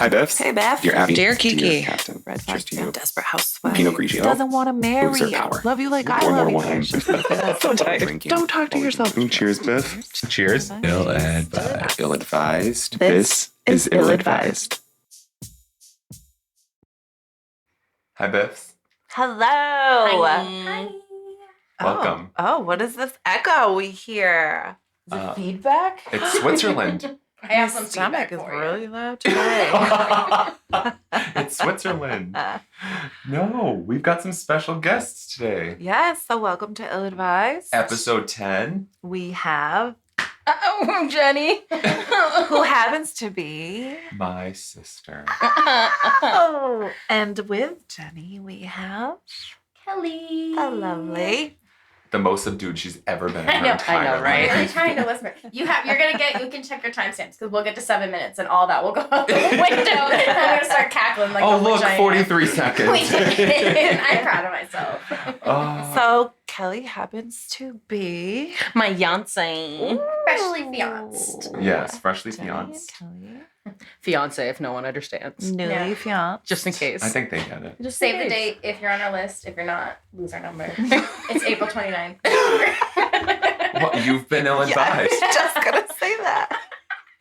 Hi, BiFFs. Hey, Beth. Dear Abby. Dear Kiki. Dear Captain. Red Cheers to you. Desperate housewife. Pinot Grigio. Doesn't want to marry Loser you. power. Love you like I Or love more you. wine. So tired. Drinking. Don't talk to yourself. Cheers, BiFFs. Cheers. Ill-advised. Ill-advised. This is ill-advised. Hi, BiFFs. Hello. Hi. Welcome. Oh, what is this echo we hear? Is it feedback? It's Switzerland. I have some My stomach feedback is for you. really loud today. It's Switzerland. No, we've got some special guests today. Yes, so welcome to Ill-Advised. Episode 10. We have, Oh, Jenny. who happens to be, My sister. oh, and with Jenny, we have Kellee. a lovely, The most subdued she's ever been in I her know, entire right? life. Really trying to whisper. You can check your timestamps because we'll get to 7 minutes and all that will go out the window. And I'm gonna start cackling like Oh, a look, vagina. 43 seconds. We did. I'm proud of myself. Oh. so Kellee happens to be My fiancé. Freshly fianced. Yes, freshly Jenny and fianced. Kellee, Fiance, if no one understands. newly Yeah. fianced. Just in case. I think they get it. Just save the date if you're on our list. If you're not, lose our number. It's April 29th. Well, you've been ill-advised. Yeah, just gonna say that.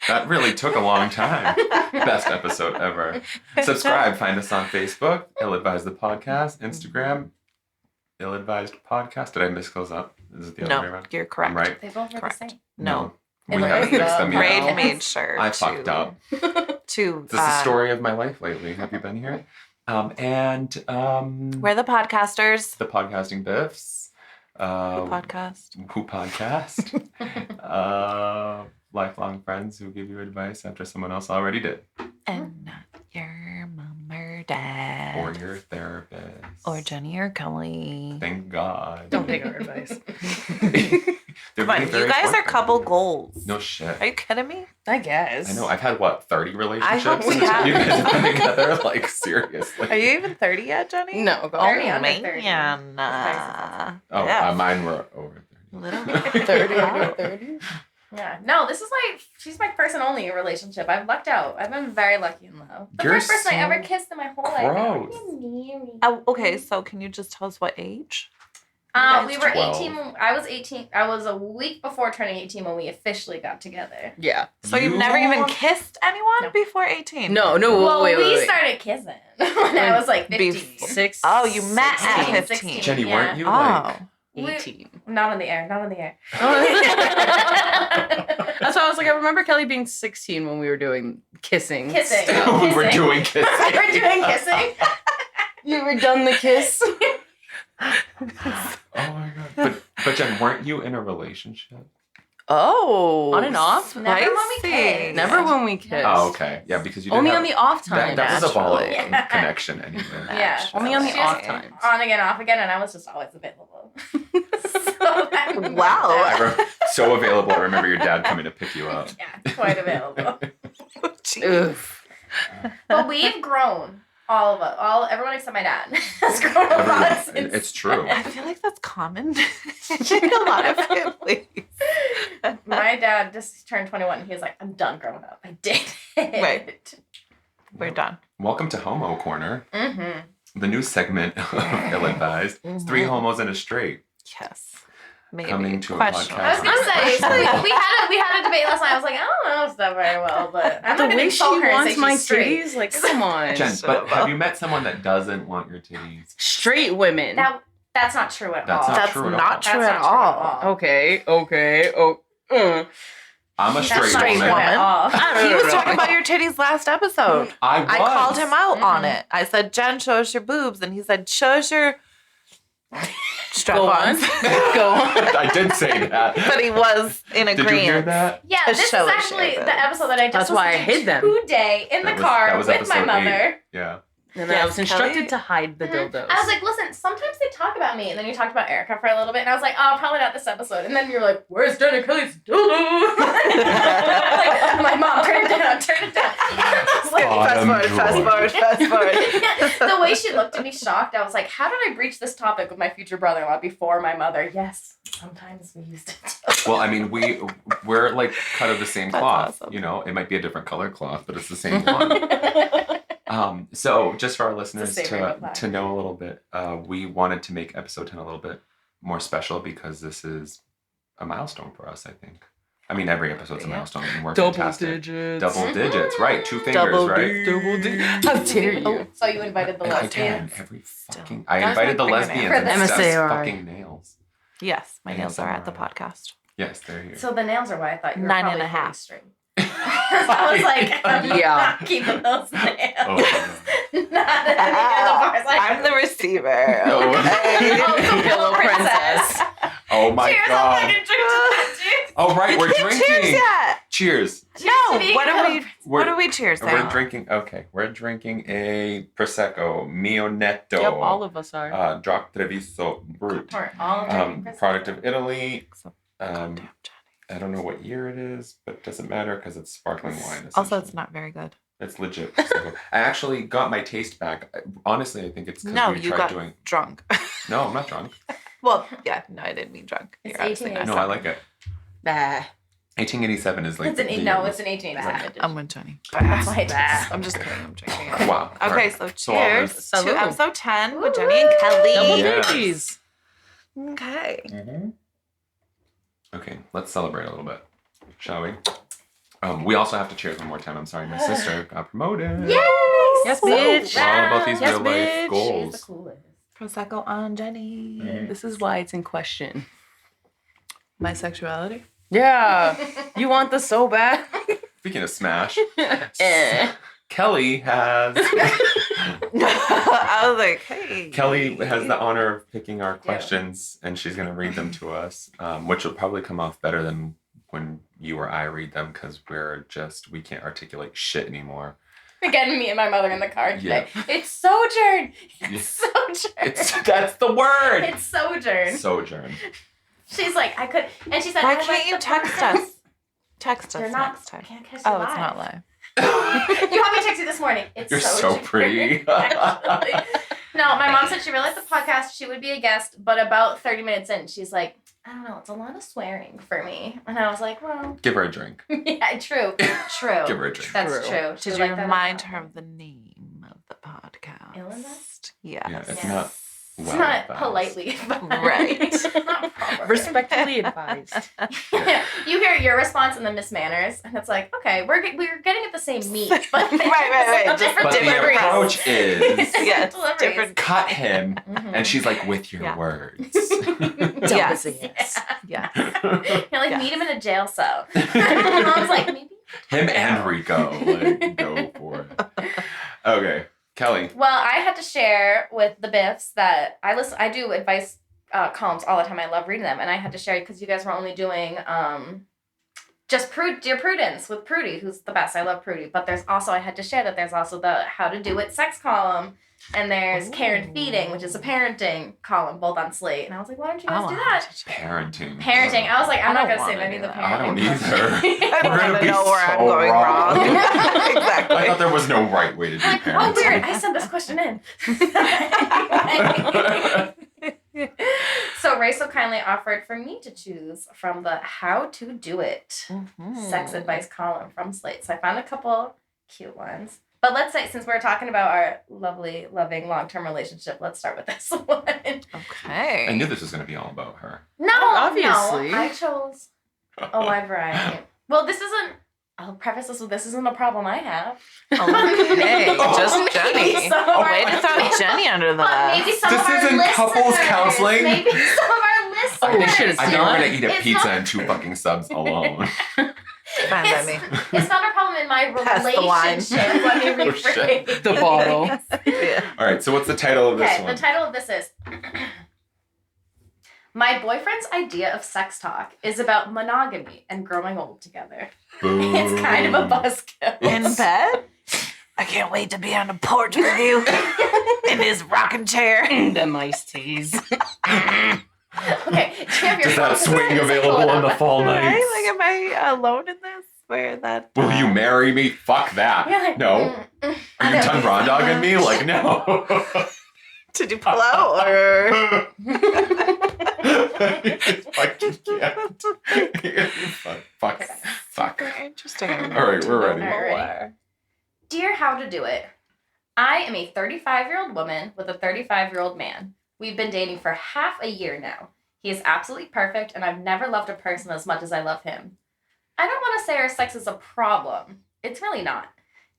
That really took a long time. Best episode ever. Subscribe. Find us on Facebook, Ill-Advised the Podcast, Instagram, Ill-Advised Podcast. Did I mix those up? Is it the other way No, around? you're correct. I'm right. They both are Correct. the same. No. We haven't mixed them yet. Raid Yes. made sure I to, fucked up. to This is the story of my life lately. Have you been here? And we're the podcasters. the podcasting BiFFs. Podcast. Who podcast? Lifelong friends who give you advice after someone else already did. And not your mom or dad. Or your therapist. Or Jenny or Kelly. Thank God. Don't take our advice. They're Come on, being you very guys are forthcoming. couple goals. No shit. Are you kidding me? I guess. I know. I've had, 30 relationships? hope we since have. You guys have been together? Like, seriously. Are you even 30 yet, Jenny? No, go Oh, 30 under 30. man. Oh, yeah. mine were over 30. Little 30 Wow. under 30. Yeah. No, this is she's my first and only relationship. I've lucked out. I've been very lucky in love. The You're first person I so ever kissed in my whole life. gross. Oh, okay, so can you just tell us what age? We were 12. 18 when I was 18. I was a week before turning 18 when we officially got together. Yeah. So you've never even kissed anyone No. before 18? No, Well, wait. we started kissing when I was like 15. Bef- Oh, you met at 16, 15. 16. Jenny, Yeah. weren't you Oh. 18. Not on the air. Not on the air. That's why I was like, I remember Kelly being 16 when we were doing kissing. Kissing. stuff. We were doing kissing. We were doing kissing. You were done the kiss? Oh my God. But Jen, weren't you in a relationship? Oh. On and off? Never when we Spicy. kissed. Never when we kissed. Oh, okay. Yeah, because you didn't Only have, on the off that time. was a volatile naturally. Yeah. connection anyway. Yeah. Only on the She off was times. On again, off again, and I was just always available. So I remember Wow. that. So available. I remember your dad coming to pick you up. Yeah, quite available. Oof. But we've grown. All of us. Everyone except my dad has grown a lot Everyone, since. it's true. I feel like that's common in a lot of families. My dad just turned 21 and he was like, I'm done growing up. I did it. Right. We're done. Welcome to Homo Corner, Mm-hmm. the new segment of Ill-Advised. It's 3 homos and a straight. Yes. Maybe. Coming to a Questionable. podcast. I was gonna say Questionable. we had a debate last night. I was like, I don't know stuff very well, but I'm The not gonna way she insult her and wants say my she's straight. titties, like, come on. Jen, Shut but up. have you met someone that doesn't want your titties? Straight women. That's not true at That's all. not That's true at not all. true That's at not true all. Okay. I'm a That's straight not straight true woman. woman. at all. He was talking about your titties last episode. I was. I called him out on Mhm. it. I said, Jen, show us your boobs. And he said, show us your Go on. strap-ons. Go on. I did say that. But he was in Did agreement. you hear that? Yeah, To this is show us actually your the episode that I just That's why I listened to hid them. today in the That car was with my episode mother. 8. Yeah. And then I was instructed Kellee? to hide the dildos. I was like, listen, sometimes they talk about me. And then you talked about Erica for a little bit. And I was like, oh, probably not this episode. And then you're like, where's Jenna Kelly's dildo? I'm like, Mom, turn it down. Fast forward. The way she looked at me shocked, I was like, how did I breach this topic with my future brother-in-law before my mother? Yes, sometimes we used it. Well, I mean, we're like cut of the same That's cloth. awesome. You know, it might be a different color cloth, but it's the same one. So just for our listeners It's the same rainbow to know a little bit, we wanted to make episode 10 a little bit more special because this is a milestone for us, I think. I mean, every episode's a milestone and we're fantastic. digits. Double digits, right? 2 fingers, right? Double digits. How dare you? Oh, so you invited the lesbians? Every fucking. That I was invited my the lesbians fingernail. and Steph's MSARI. fucking nails. Yes, my nails are at the ASMR. podcast. Yes, they're here. So the nails are why I thought you were 9 probably and a half. straight. I was like, I'm Yeah. not keeping those nails. Oh, Not any of the bars. I'm the receiver. Oh. Okay. Oh, Pillow princess. Oh my Cheers, god. I'm fucking drinking. Oh right, we're Cheers drinking. yet. Cheers. No, to being what a do we? What do we cheers? We're saying? drinking. Okay, we're drinking a prosecco Mionetto. Yep, all of us are. Doc Treviso Brut. We're all drinking Product of Italy. Damn, Johnny. I don't know what year it is, but it doesn't matter because it's sparkling wine. Also, it's essentially. not very good. It's legit. I actually got my taste back. Honestly, I think it's because No, we you tried got doing. drunk. No, I'm not drunk. Well, yeah, no, I didn't mean drunk. It's You're obviously 18. not. No, I like it. Bah. 1887 is like. It's an the no, year. it's an 1887 vintage. I'm with Johnny. That's why it is. I'm just kidding. I'm drinking it. Wow. Okay, Alright. so So all cheers this- to Salud. episode 10 with Jenny and Kellee. Double Yeah. digits. Okay. Mm-hmm. Okay, let's celebrate a little bit, shall we? We also have to cheers one more time. I'm sorry, my sister got promoted. Yay! Yes, So bitch. We're all about these Yes, real life bitch. She's goals. the coolest. Prosecco on Jenny. Mhm. This is why it's in question. My sexuality? Yeah. You want this so bad? Speaking of smash, Eh. Kellee has I was like, hey. Kellee has the honor of picking our questions, and she's going to read them to us, which will probably come off better than when you or I read them because we can't articulate shit anymore. Again, me and my mother in the car today. It's sojourn. It's sojourn. That's the word. It's sojourn. Sojourn. She's like, I could, and she said, Why I like can't you the text podcast. us? Text us You're not. next time. Can't catch Oh, you it's live. not live. You had me text you this morning. It's You're so sojourn, pretty. actually. No, my mom said she really liked the podcast. She would be a guest, but about 30 minutes in, she's like, I don't know, it's a lot of swearing for me. And I was like, well, Give her a drink. yeah, true. True. Give her a drink. That's True. true. She Did would you like that remind a her lot. of the name of the podcast? Illadvised? Yes. Yeah, it's Yes. not. It's Well not advised. politely advised. Right. Not proper. Respectfully advised. You hear your response and then Miss Manners, and it's like, okay, we're getting at the same meat, but Right. Just different But the Different approach is Yes, deliveries. different. cut him, Mhm. and she's like, with your Yeah. words. Yes. Yes. Yeah. You're like, Yes. meet him in a jail cell. And Mom's like, maybe. Him and Rico, like, go for it. Okay, Kellee. Well, I had to share with the BiFFs that I do advice columns all the time. I love reading them, and I had to share because you guys were only doing just Dear Prudence with Prudy, who's the best. I love Prudy, but I had to share that there's also the How to Do It sex column, and there's Karen Feeding, which is a parenting column, both on Slate. And I was like, why don't you guys do that? Parenting. Parenting. I was like, I'm I not don't gonna say wanna any of do the that. I don't parenting. I don't We're gonna want to be know where I'm so going wrong. wrong. I Exactly. thought there was no right way to do Like, parenting. oh, weird. I sent this question in. So Ray so kindly offered for me to choose from the How to Do It sex advice column from Slate. So I found a couple cute ones. But let's say, since we're talking about our lovely, loving, long-term relationship, let's start with this one. Okay. I knew this was going to be all about her. No, Obviously. no, I chose a wide variety. Well, I'll preface this with, this isn't a problem I have. Okay. Just Maybe Jenny. some of our- Way to throw Jenny under the But maybe bus. some This of our isn't listeners. couples counseling. Maybe some of our listeners. Oh, shit, I think we're going to eat a It's pizza not- and 2 fucking subs alone. Fine by me. It's not a problem in my Pass the wine. relationship. Let me Oh, shit. rephrase. The bottle. Yeah. All right, so what's the title of this Okay, one? the title of this is My Boyfriend's Idea of Sex Talk is About Monogamy and Growing Old Together. Boom. It's kind of a buzzkill. In bed? I can't wait to be on the porch with you in this rocking chair. Them iced teas. Okay. Do you have your Is that phone? swing Just, like, available pull it in the up. fall Right? nights? Like, am I alone in this? Where that? Will you marry me? Fuck that. You're like, No. Are you ton rondogging me? Like, no. Did you pull out or? Fucking can't. Fuck. Super interesting. All right, we're ready. All right. Dear How to Do It, I am a 35-year-old woman with a 35-year-old man. We've been dating for half a year now. He is absolutely perfect, and I've never loved a person as much as I love him. I don't want to say our sex is a problem. It's really not.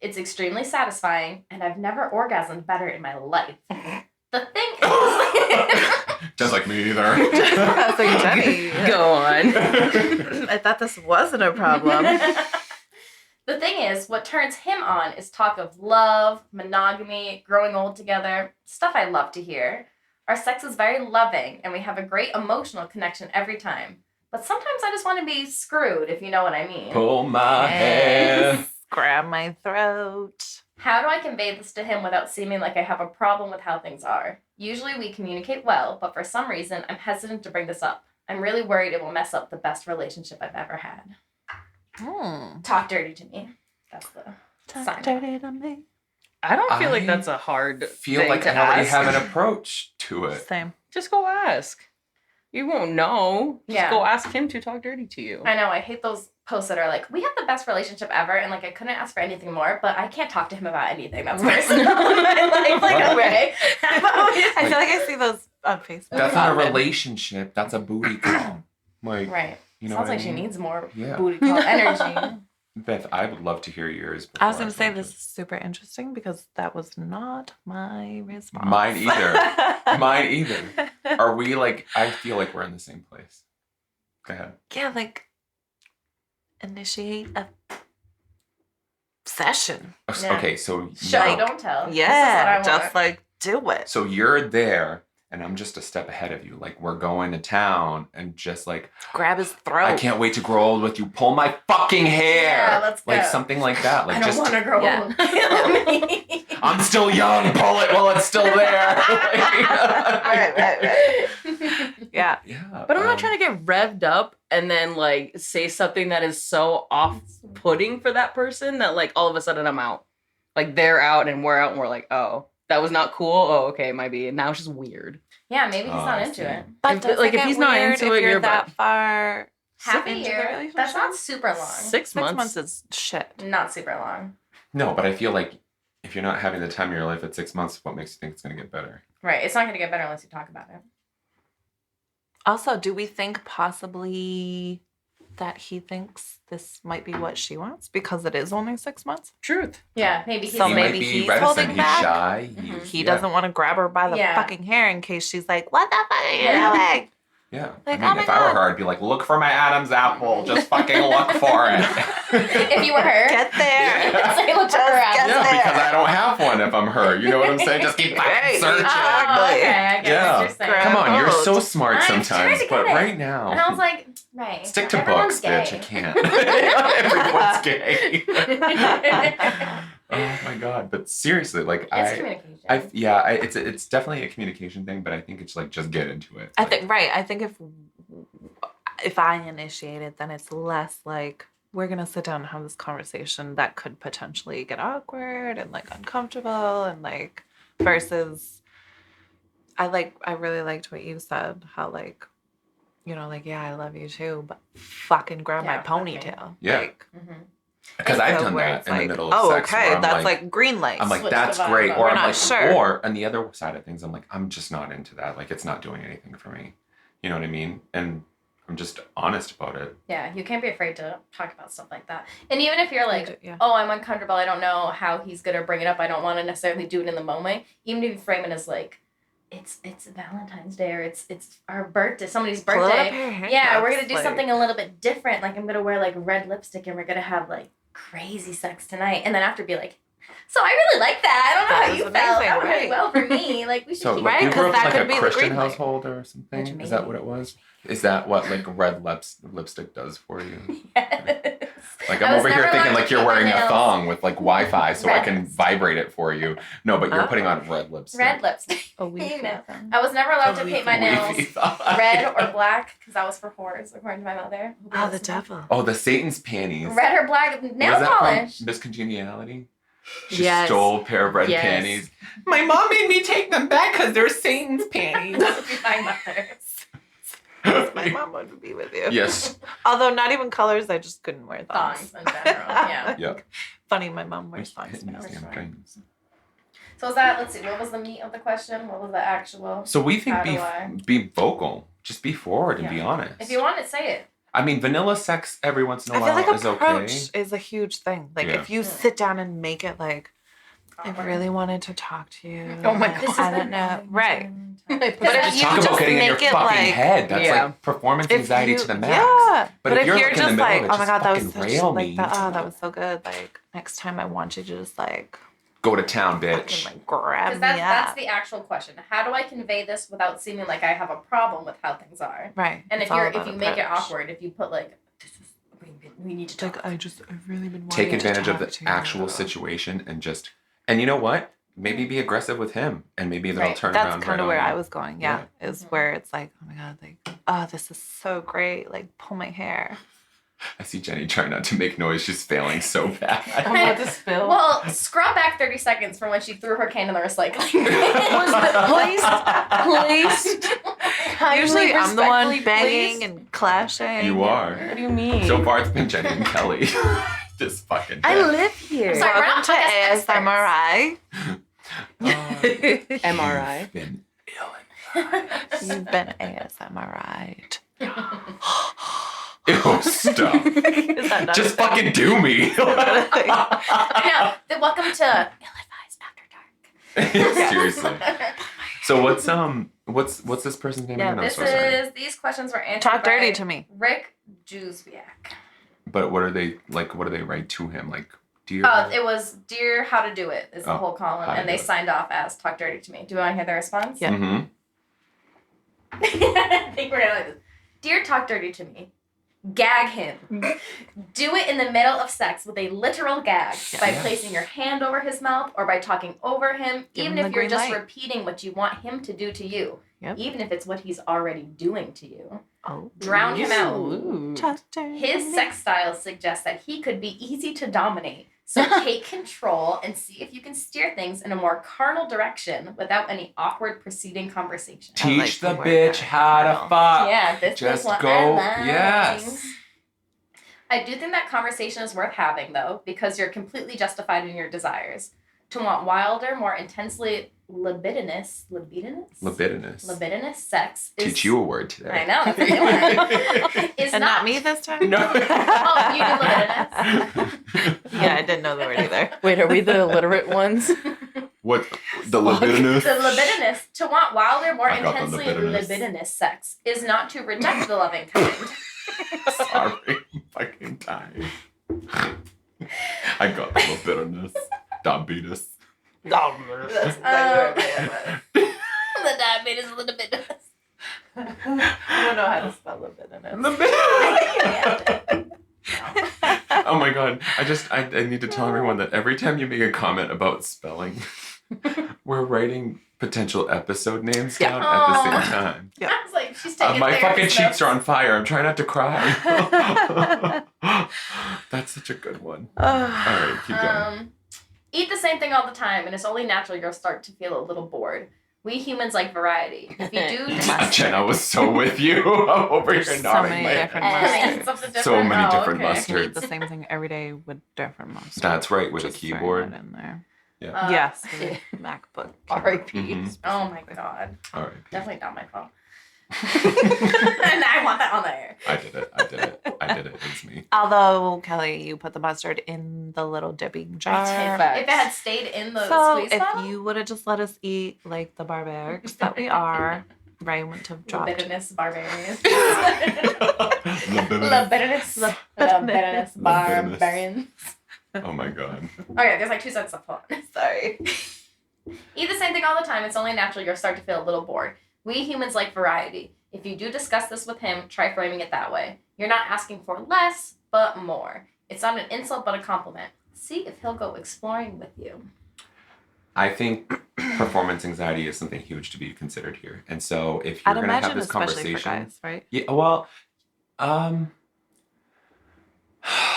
It's extremely satisfying, and I've never orgasmed better in my life. The thing is... Just like me either. I was like, Jenny. Go on. I thought this wasn't a problem. The thing is, what turns him on is talk of love, monogamy, growing old together, stuff I love to hear. Our sex is very loving, and we have a great emotional connection every time. But sometimes I just want to be screwed, if you know what I mean. Pull my hair. Grab my throat. How do I convey this to him without seeming like I have a problem with how things are? Usually we communicate well, but for some reason, I'm hesitant to bring this up. I'm really worried it will mess up the best relationship I've ever had. Talk dirty to me. That's the Talk sign. dirty to me. I don't feel like I that's a hard Feel thing like to I already ask. have an approach to it. Same. Just go ask. You won't know. Just Yeah. go ask him to talk dirty to you. I know, I hate those posts that are like, we have the best relationship ever, and like I couldn't ask for anything more, but I can't talk to him about anything that's personal in my life. Like, okay. I feel like I see those on Facebook. That's not a relationship. That's a booty call. Like, Right. you know Sounds what like I she mean? needs more Yeah. booty call energy. Beth, I would love to hear yours. I was before going to say talk this is super interesting because that was not my response. Mine either. Mine either. Are we like? I feel like we're in the same place. Go ahead. Yeah, like initiate a session. Yeah. Okay, so Show, now- don't tell. This is what Yeah, I just want. like do it. so you're there, and I'm just a step ahead of you. Like we're going to town, and just like Grab his throat. I can't wait to grow old with you. Pull my fucking hair. Yeah, let's Like go. something like that. Like I don't just want to grow Yeah. old. I'm still young. Pull it while it's still there. Right. Yeah. Yeah. But I'm not trying to get revved up and then like say something that is so off-putting for that person that like all of a sudden I'm out. Like they're out and we're out and we're like, oh, that was not cool. Oh, okay, it might be. And now it's just weird. Yeah, maybe he's Oh, not I into see. it. But If- does like, it if get he's not weird into if it, you're you're that bad. far Half a into the year. relationship? That's not super long. 6 months. 6 months is shit. Not super long. No, but I feel like if you're not having the time of your life at 6 months, what makes you think it's going to get better? Right. It's not going to get better unless you talk about it. Also, do we think possibly that he thinks this might be what she wants because it is only 6 months? Truth. Yeah, maybe he's So he maybe might be he's reticent. holding He's back? shy. Mhm. He doesn't want to grab her by the Yeah. fucking hair in case she's like, what the fuck are you Yeah. doing? Yeah. Like, I mean, oh my if I were God. her, I'd be like, look for my Adam's apple. Just fucking look for it. If you were her. Get there. Yeah. Say, look for her Just out. get Yeah, there. because I don't have one if I'm her. You know what I'm saying? Just keep fucking Right. searching. Oh, okay. I get Yeah. what you're saying. Grab Come on, you're so hold. smart I'm trying sometimes, to but get it. right now, And I was like, right. stick to everyone's books, bitch. I gay. can't. Everyone's gay. Oh my god! But seriously, like It's communication. it's definitely a communication thing, but I think it's like just get into it. I Like, think right. I think if I initiate it, then it's less like we're gonna sit down and have this conversation that could potentially get awkward and like uncomfortable and like versus I really liked what you said, how like, you know, like, yeah, I love you too, but fucking grab my Yeah, fucking. ponytail. Yeah. Like, Mhm. because I've so done where that it's in the like, middle of oh, sex. okay, where I'm that's like green lights. I'm like, Switch that's the vibe great. up. Or We're I'm not like, sure. or on the other side of things, I'm like, I'm just not into that. Like, it's not doing anything for me. You know what I mean? And I'm just honest about it. Yeah, you can't be afraid to talk about stuff like that. And even if you're like, yeah. oh, I'm uncomfortable, I don't know how he's gonna bring it up, I don't want to necessarily do it in the moment. Even if you frame it as like, it's Valentine's Day or it's our birthday, somebody's Pull out a birthday. pair of handcuffs, Yeah, we're gonna do like- something a little bit different. Like I'm gonna wear like red lipstick and we're gonna have like crazy sex tonight, and then after be like, so I really like that. I don't know That how was you amazing, felt. That went right. really well for me. Like we should So keep Right, you it. grew up 'cause that like could a be the Christian green light. household or something? Which Is that maybe. what it was? Is that what like red lipstick does for you? Yes. Like, I I'm was over here never thinking allowed like to you're paint my wearing a nails thong with like Wi-Fi so I red. can vibrate it for you. No, but you're putting on red lipstick. Red lipstick. A week. No. I was never allowed to paint my nails red or black. black because that was for whores, according to my mother. Oh, the devil. Oh, the Satan's panties. Red or black nail Was that polish. from Miss Congeniality? She Yes. stole a pair of red Yes. panties. My mom made me take them back because they're Satan's panties. My mother's. My mom would be with you. Yes. Although not even colors, I just couldn't wear Thongs thongs. in general. Yeah. Yeah. Funny, my mom wears thongs now. These damn things. So was that? Let's see. What was the meat of the question? What was the actual? So we think How do I? be vocal. Just be forward and be Yeah. honest. If you want it, say it. I mean, vanilla sex every once in a I feel while like is approach okay. is a huge thing. Like Yeah. if you sit down and make it like, I Awkward. really wanted to talk to you. Oh my Like, God. I don't know. Right. But if Just you talk about just getting in your make it fucking like, head. That's Yeah. like performance if anxiety you- to the max. Yeah. But But if if you're, you're like, in the just middle like, of it, oh my just god, that was fucking such rail like me. that was so good. Like next time I want you to just like Go to town, fucking bitch. like grab Because me that's up. the actual question. How do I convey this without seeming like I have a problem with how things are? Right. And It's if all you about make it approach. awkward, if you put like, this is we need to talk. Like I've really been wanting Take to advantage of talk the to you. actual situation and you know what? Maybe be aggressive with him and maybe they'll Right. turn That's around kind right of where on I you. was going. Yeah, is where it's like, oh my god, like, oh, this is so great. Like, pull my hair. I see Jenny trying not to make noise. She's failing so bad. I'm about to spill. Well, scrub back 30 seconds from when she threw her can in the recycling. Please. Usually, I'm the one respectfully, banging please. and clashing. You are. What do you mean? So far, it's been Jenny and Kelly. This fucking I day. live here. Sorry, we're Welcome not to podcast experts. ASMRI. MRI. You've been You've been ASMRI'd. Ew, stop. Is that not Just a thing? fucking do me. I know. Then welcome to Ill-Advised After Dark. Seriously. So what's this person's name again? I'm This so sorry. these questions were answered Talk dirty by to me. Rick Juzwiak. But what are they like? What do they write to him? Like, dear. It was Dear How to Do It is the Oh, whole column, How to and they Do It. signed off as Talk Dirty to Me. Do you want to hear the response? Yeah. Mm-hmm. I think we're gonna like this. Dear Talk Dirty to Me, gag him. Do it in the middle of sex with a literal gag by Yes. placing your hand over his mouth or by talking over him, Give even him if the you're green just light. repeating what you want him to do to you, Yep. even if it's what he's already doing to you. Oh. Drown him out. Ooh. Talk dirty His to me. sex style suggests that he could be easy to dominate. So take control and see if you can steer things in a more carnal direction without any awkward preceding conversation. I like Teach the the word bitch how to carnal. fuck. Yeah, this Just is what go. I like. Yes. I do think that conversation is worth having, though, because you're completely justified in your desires. To want wilder, more intensely libidinous sex is... Teach you a word today. I know, that's a new one. Is And not me this time? No. Oh, you do libidinous. Yeah, I didn't know the word either. Wait, are we the illiterate ones? What? The libidinous? The libidinous, to want wilder, more I got the intensely libidinous. libidinous sex, is not to reject the loving kind. Sorry. Fucking time. I got the libidinous. Diabetes. The diabetes is libidinous. I don't know how to spell libidinous. Oh my god. I need to tell everyone that every time you make a comment about spelling, we're writing potential episode names down at the same time. I was like, she's taking My fucking therapist cheeks notes. are on fire. I'm trying not to cry. That's such a good one. Alright, keep going. Eat the same thing all the time, and it's only natural you'll start to feel a little bored. We humans like variety. If you do Jenna was so with you. I'm over here There's so nodding many my different head. mustards. So many different I can mustards. eat the same thing every day with different mustard. That's right, with a Just throwing keyboard. that in there. Yeah. Yes, with a MacBook. R.I.P. Mhm. Oh my god. Alright. Definitely not my fault. And I want that on there. I did it. It's me. Although, Kelly, you put the mustard in the little dipping jar. Facts. If it had stayed in the So squeeze if bottle, you would have just let us eat like the barbarics that we are, Ray wouldn't have dropped. Libidinous barbarians. Libidinous. Libidinous barbarians. Oh my god. Okay, there's like 2 cents left. Hold on. Sorry. Eat the same thing all the time. It's only natural you'll start to feel a little bored. We humans like variety. If you do discuss this with him, try framing it that way. You're not asking for less, but more. It's not an insult, but a compliment. See if he'll go exploring with you. I think performance anxiety is something huge to be considered here. And so if you're going to have this especially for conversation, guys, right? yeah, well,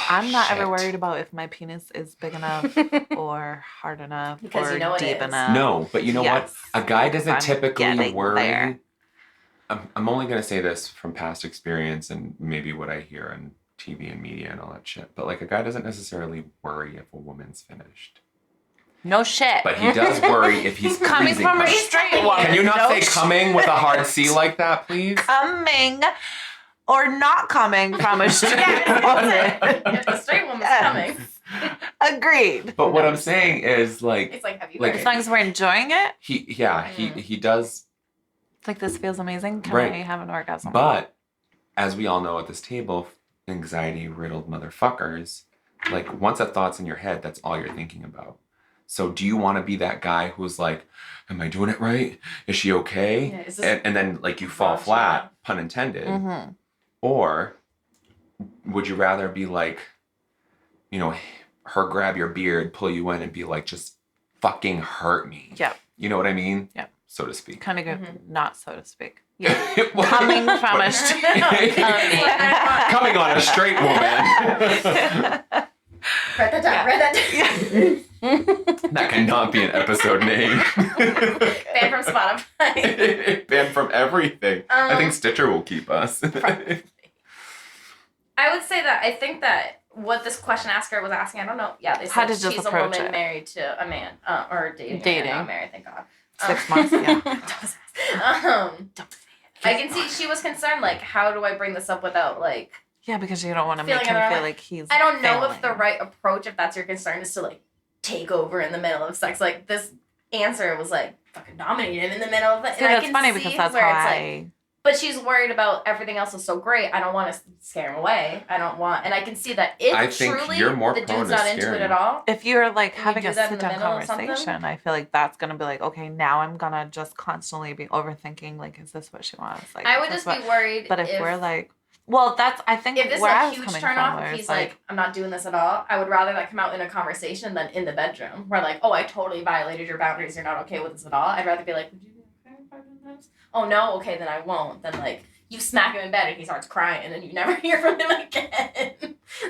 I'm not ever shit. worried about if my penis is big enough or hard enough Because or you know it deep is. enough. No, but you know what? Yes. A guy doesn't I'm typically getting worry. there. I'm only going to say this from past experience and maybe what I hear on TV and media and all that shit. But like a guy doesn't necessarily worry if a woman's finished. No shit. But he does worry if he's Coming pleasing from her. a straight woman. Can you not No say shit. coming with a hard C like that, please? Coming or not coming from a straight Yeah, woman. if the straight woman's Yes. coming, Agreed. But what I'm saying is like it's like, have you Like- As heard? long as we're enjoying it, he does. it's like this feels amazing. Can Right. I have an orgasm? But as we all know at this table, anxiety riddled motherfuckers, like once that thought's in your head, that's all you're thinking about. So do you want to be that guy who's like, am I doing it right? Is she okay? Yeah, is this- And then like you fall Wrong shit. flat, pun intended. Mm-hmm. Or would you rather be like, you know, her grab your beard, pull you in and be like, just fucking hurt me. Yep. You know what I mean? Yep. So to speak. Kind of good, Mhm. not so to speak. Yeah. Well, Coming from a but- straight Coming on a straight woman. Write that down. Yeah. Write that down. That cannot be an episode name. Banned from Spotify. Banned from everything. I think Stitcher will keep us. Probably. I would say that I think that what this question asker was asking, I don't know. Yeah, they How said to just she's a approach woman it. married to a man, or dating. Dating. Not married, thank God. 6 months, yeah. I can see she was concerned, like, how do I bring this up without, like, Yeah, because you don't want to Feeling make him another feel way. like he's I don't know if the failing. right approach, if that's your concern, is to, like, take over in the middle of sex. Like, this answer was, like, fucking dominated in the middle of it. See, that's funny because that's how I... But she's worried about everything else is so great. I don't want to scare him away. I don't want, and I can see that if I think truly you're more the prone dude's to not into scaring it at him. all, If you're like Can we having do a that in the sit-down middle of something? conversation, I feel like that's gonna be like, okay, now I'm gonna just constantly be overthinking. Like, is this what she wants? Like, I is would this just be worried. But if we're like, well, that's I think if this is where I a was huge coming turn from, off, where if it's he's like, I'm not doing this at all, I would rather that come out in a conversation than in the bedroom, where like, oh, I totally violated your boundaries. You're not okay with this at all. I'd rather be like, would you be okay if I did this? Oh no, okay, then I won't. Then like, you smack him in bed and he starts crying, and you never hear from him again.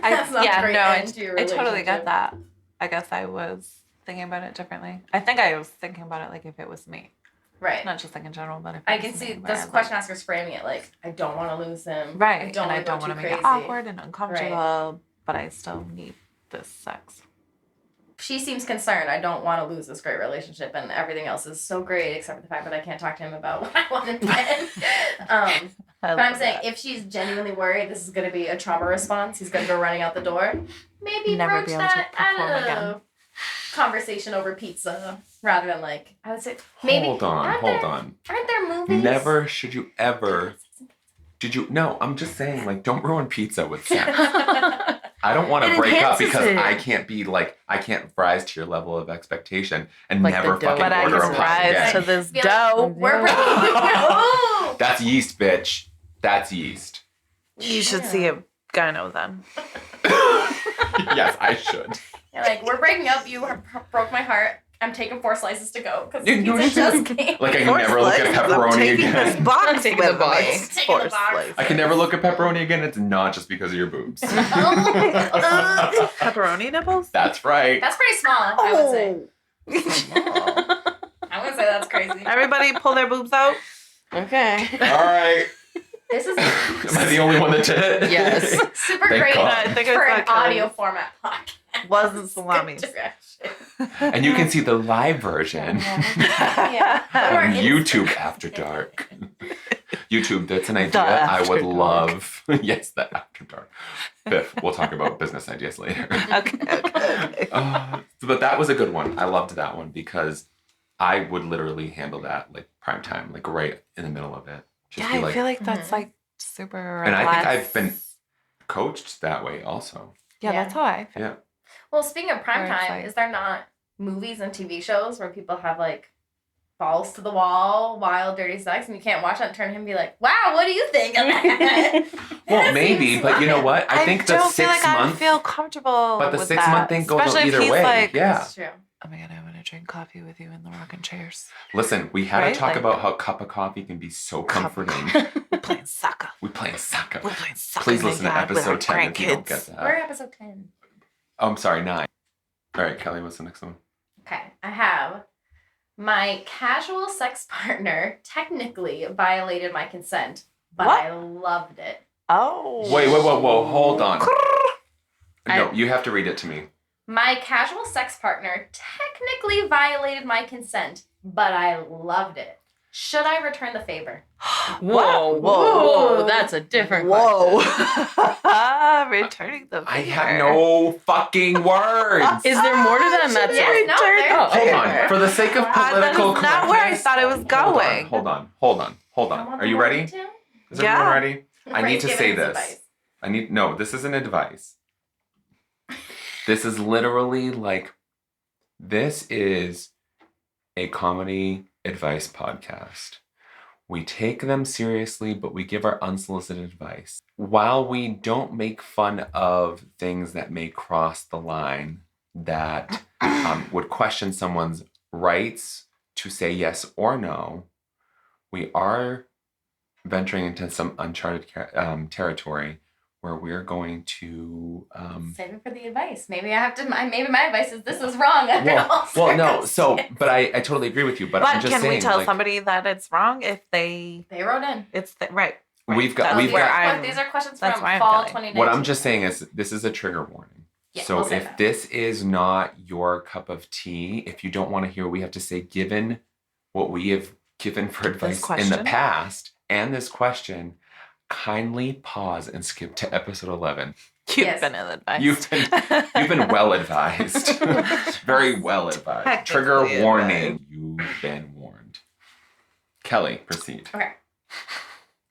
That's not a great end to your I totally relationship. get that. I guess I was thinking about it differently. I think I was thinking about it like if it was me, Right. not just like in general, but if I it can was see me, where this I'm question like, asker's framing it like, I don't want to lose him. right, I don't and I want don't to want to go make too it crazy. awkward and uncomfortable, but I still need this sex. She seems concerned. I don't want to lose this great relationship, and everything else is so great except for the fact that I can't talk to him about what I want in bed. But I'm saying if she's genuinely worried this is going to be a trauma response, he's going to go running out the door, maybe Never broach be able to that perform at a again. conversation over pizza rather than like, I would say, maybe. Hold on. Aren't there movies? Never should you ever. Did you? No, I'm just saying, like, don't ruin pizza with sex. I don't want to It break up enhances because it. I can't be like, I can't rise to your level of expectation and Like never the dough. fucking But I order can a pasta rise to again. this Be like, dough. We're no. That's yeast, bitch. That's yeast. You should see a gyno then. Yes, I should. You're like, we're breaking up. You broke my heart. I'm taking 4 slices to go because You- you pizza just came. Like, I can never look at pepperoni again. I'm taking the box. Taking the box. I can never look at pepperoni again. It's not just because of your boobs. Pepperoni nipples? That's right. That's pretty small, I would say. I wouldn't say that's crazy. Everybody pull their boobs out. Okay. All right. This is Am I the only one that did it? Yes. super Thank great God. I think I for saw an Kellee. audio format podcast. Wasn't Good salamis. direction. And you can see the live version Yeah. Or on Insta- YouTube After Dark. YouTube, that's an idea The I would After Dark. love. Yes, the After Dark. Biff, we'll talk about business ideas later. Okay. But that was a good one. I loved that one because I would literally handle that like prime time, like right in the middle of it. Just Yeah, be I feel like that's Mhm. like super And I think I've relaxed. been coached that way also. Yeah, Yeah. that's how I feel. Well, speaking of prime Where it's time, like- is there not movies and TV shows where people have like balls to the wall, wild, dirty sex, and you can't watch that and turn to him and be like, wow, what do you think of that? Well, That maybe, seems but you know fun. what? I think the don't 6 feel like I month. feel comfortable. But the with 6 month that. thing goes Especially if either he's way. Like, Yeah. That's true. oh my god, I want to drink coffee with you in the rocking chairs. Listen, we had Right? to talk Like- about how a cup of coffee can be so Cup of comforting. We're playing soccer. We playing soccer. We're playing soccer. Please in the listen to yard with our episode 10 if you don't get grandkids. that. We're episode 10. Oh, I'm sorry, 9. All right, Kellee, what's the next one? Okay, I have my casual sex partner technically violated my consent, but What? I loved it. Oh. Wait, whoa, hold on. I- No, you have to read it to me. My casual sex partner technically violated my consent, but I loved it. Should I return the favor? Whoa, whoa, that's a different question. Returning the favor. I have no fucking words. Is there more to that? And that's Yes, it? no, there's Oh, Hold okay. on. For the sake of that political is not where I correctness- thought it was going. Hold on. I want Are you the ready? word too. Is Yeah. everyone ready? I need Ray's to giving say his this. advice. No, this isn't advice. This is literally like, this is a comedy advice podcast. We take them seriously, but we give our unsolicited advice. While we don't make fun of things that may cross the line that would question someone's rights to say yes or no, we are venturing into some uncharted territory where we're going to Save it for the advice. Maybe I have to. Maybe my advice is this is wrong under all well no, so circumstances. but I totally agree with you, but I'm But just can saying, we tell like, somebody that it's wrong if they? They wrote in. It's right. we've got That's we've where got I'm- These are questions that's from why I'm fall feeling. 2019. what I'm just saying is this is a trigger warning. Yeah, So we'll say if that. this is not your cup of tea, if you don't want to hear what we have to say, given what we have given for advice in the question? past and this question, kindly pause and skip to episode 11. You've Yes. been ill-advised. You've been well advised. Very well advised. Technically Trigger warning. advised. You've been warned. Kellee, proceed. Okay.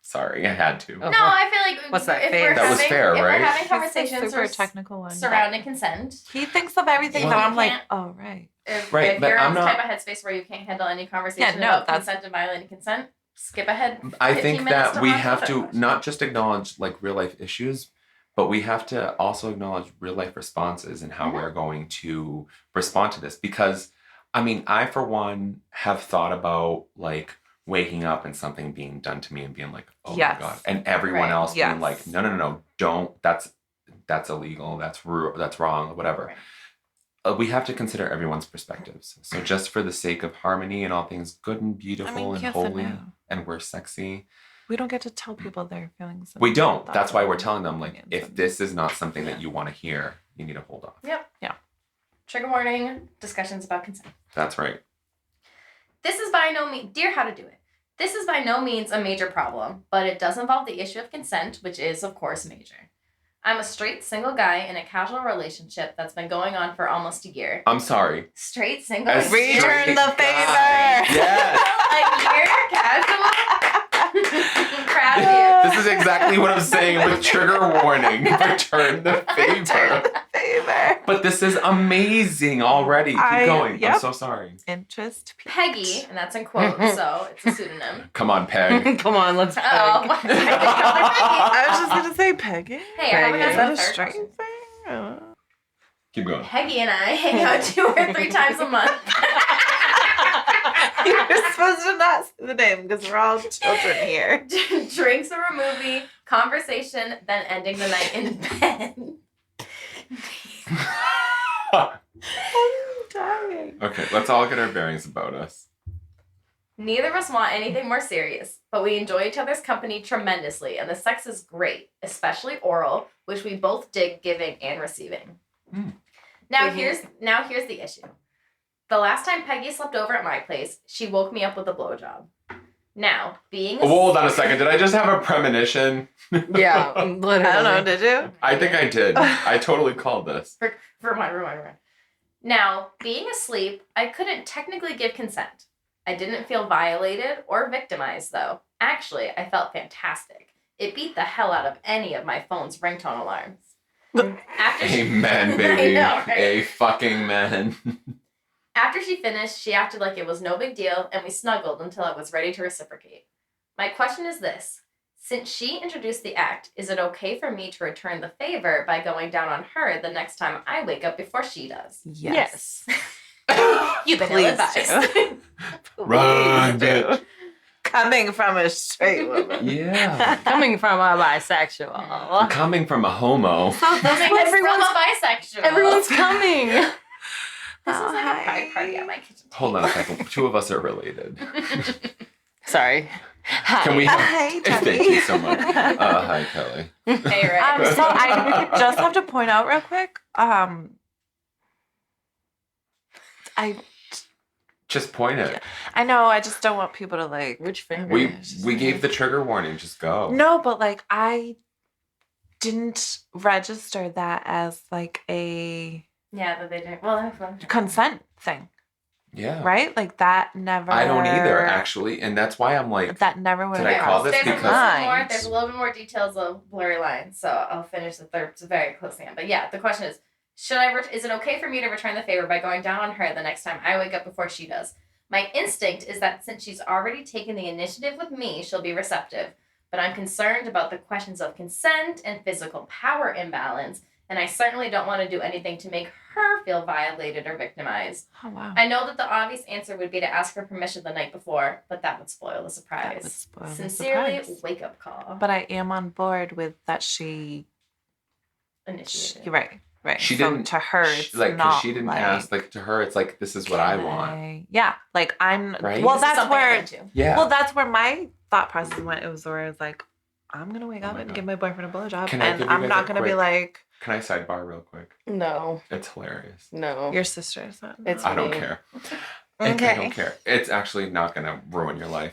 Sorry, I had to. Oh. No, I feel like What's that, if fair? we're That was having, fair, if right? we're having It's a conversations super or technical one. surrounding consent, He thinks of everything Well- that I'm You like, can't- oh right. if, Right, if but you're I'm in the not- type of headspace where you can't handle any conversation no, about that's- consent and violating consent, skip ahead. I 15 think minutes that we watch have other to questions. not just acknowledge like real life issues, but we have to also acknowledge real life responses and how Mhm. we're going to respond to this. Because, I mean, I, for one, have thought about like waking up and something being done to me and being like, oh Yes. my God. And everyone Right. else being Yes. like, no, don't. That's illegal. That's wrong, whatever. Right. We have to consider everyone's perspectives. So just for the sake of harmony and all things good and beautiful and yes holy no. and we're sexy, We don't get to tell people their feelings. and we don't. thoughts That's why we're and telling them, like, opinions if and- this is not something that you want to hear, you need to hold off. Trigger warning, discussions about consent. That's right. This is by no means, dear How to Do It. This is by no means a major problem, but it does involve the issue of consent, which is, of course, major. I'm a straight single guy in a casual relationship that's been going on for almost a year. I'm sorry. Straight single. A Return straight the favor. guy. Yes. A year casual. Proud of you. This is exactly what I'm saying with trigger warning. Return the favor. favor. But this is amazing already. Keep going. I'm yep. so sorry. Interest. peaked. Peggy, and that's in quotes, so it's a pseudonym. Come on, Peg. Come on, let's peg. Oh, I just called her Peggy. I was just gonna say Peggy. Hey, I haven't Peggy. Is asked that a that third straight question. thing? I don't know. Keep going. Peggy and I hang out 2 or 3 times a month. You're supposed to not say the name because we're all children here. Drinks or a movie, conversation, then ending the night in bed. I'm dying. Okay, let's all get our bearings about us. Neither of us want anything more serious, but we enjoy each other's company tremendously, and the sex is great, especially oral, which we both dig giving and receiving. Mm. Now Mhm. here's the issue. The last time Peggy slept over at my place, she woke me up with a blowjob. Now, being a Hold on a second. Did I just have a premonition? Yeah, literally. I don't know. Did you? I think I did. I totally called this. Rewind. Now, being asleep, I couldn't technically give consent. I didn't feel violated or victimized, though. Actually, I felt fantastic. It beat the hell out of any of my phone's ringtone alarms. After she- Amen, baby. I know, right? A fucking man. After she finished, she acted like it was no big deal, and we snuggled until I was ready to reciprocate. My question is this. Since she introduced the act, is it okay for me to return the favor by going down on her the next time I wake up before she does? Yes. You've been Please ill-advised. do. Run, Please do. bitch. Coming from a straight woman. Yeah. Coming from a bisexual. Coming from a homo. So Coming from Everyone's- bisexual. Everyone's coming. This is like a hi. pride party at my kitchen. Hold on a second. Two of us are related. Sorry. Hi. Can we have... Hi, Thank Jenny. you so much. Hi, Kelly. Hey, right. So I just have to point out real quick. Just point it. I know. I just don't want people to like. Which finger? We gave the trigger warning. Just go. No, but like I didn't register that as like a Yeah, but they didn't. Well, that's fun. consent thing, Yeah. right? Like that never. I don't either, actually, and that's why I'm like, That never would Did have I call crossed this my There's because- there's a little bit more details of blurry lines, so I'll finish the third. It's very close to the end. But yeah, the question is, is it okay for me to return the favor by going down on her the next time I wake up before she does? My instinct is that since she's already taken the initiative with me, she'll be receptive. But I'm concerned about the questions of consent and physical power imbalance, and I certainly don't want to do anything to make her feel violated or victimized. Oh wow. I know that the obvious answer would be to ask her permission the night before, but that would spoil the That would surprise. spoil the Sincerely, surprise. wake up call. But I am on board with that. Initiated. You're right. Right. She So didn't- to her, it's like, 'cause not she didn't like, ask, like, to her, it's like, this is what I want. okay. Yeah. Like I'm. Right? Well, This is that's something I'm where. into. Yeah. Well, that's where my thought process went. It was where I was like, I'm gonna wake Oh up my and God. give my boyfriend a blowjob, Can I and give you I'm guys not a gonna be quick- like Can I sidebar real quick? No. It's hilarious. No. your sister. So It's I don't me. care. Okay. I don't care. It's actually not going to ruin your life.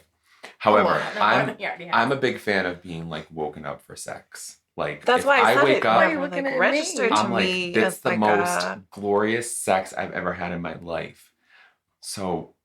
However, No, you already have. I'm a big fan of being like woken up for sex. Like That's if why I said wake it. up, Why are you never, looking like, at me? registered to I'm like, me that's as the like most a, glorious sex I've ever had in my life. So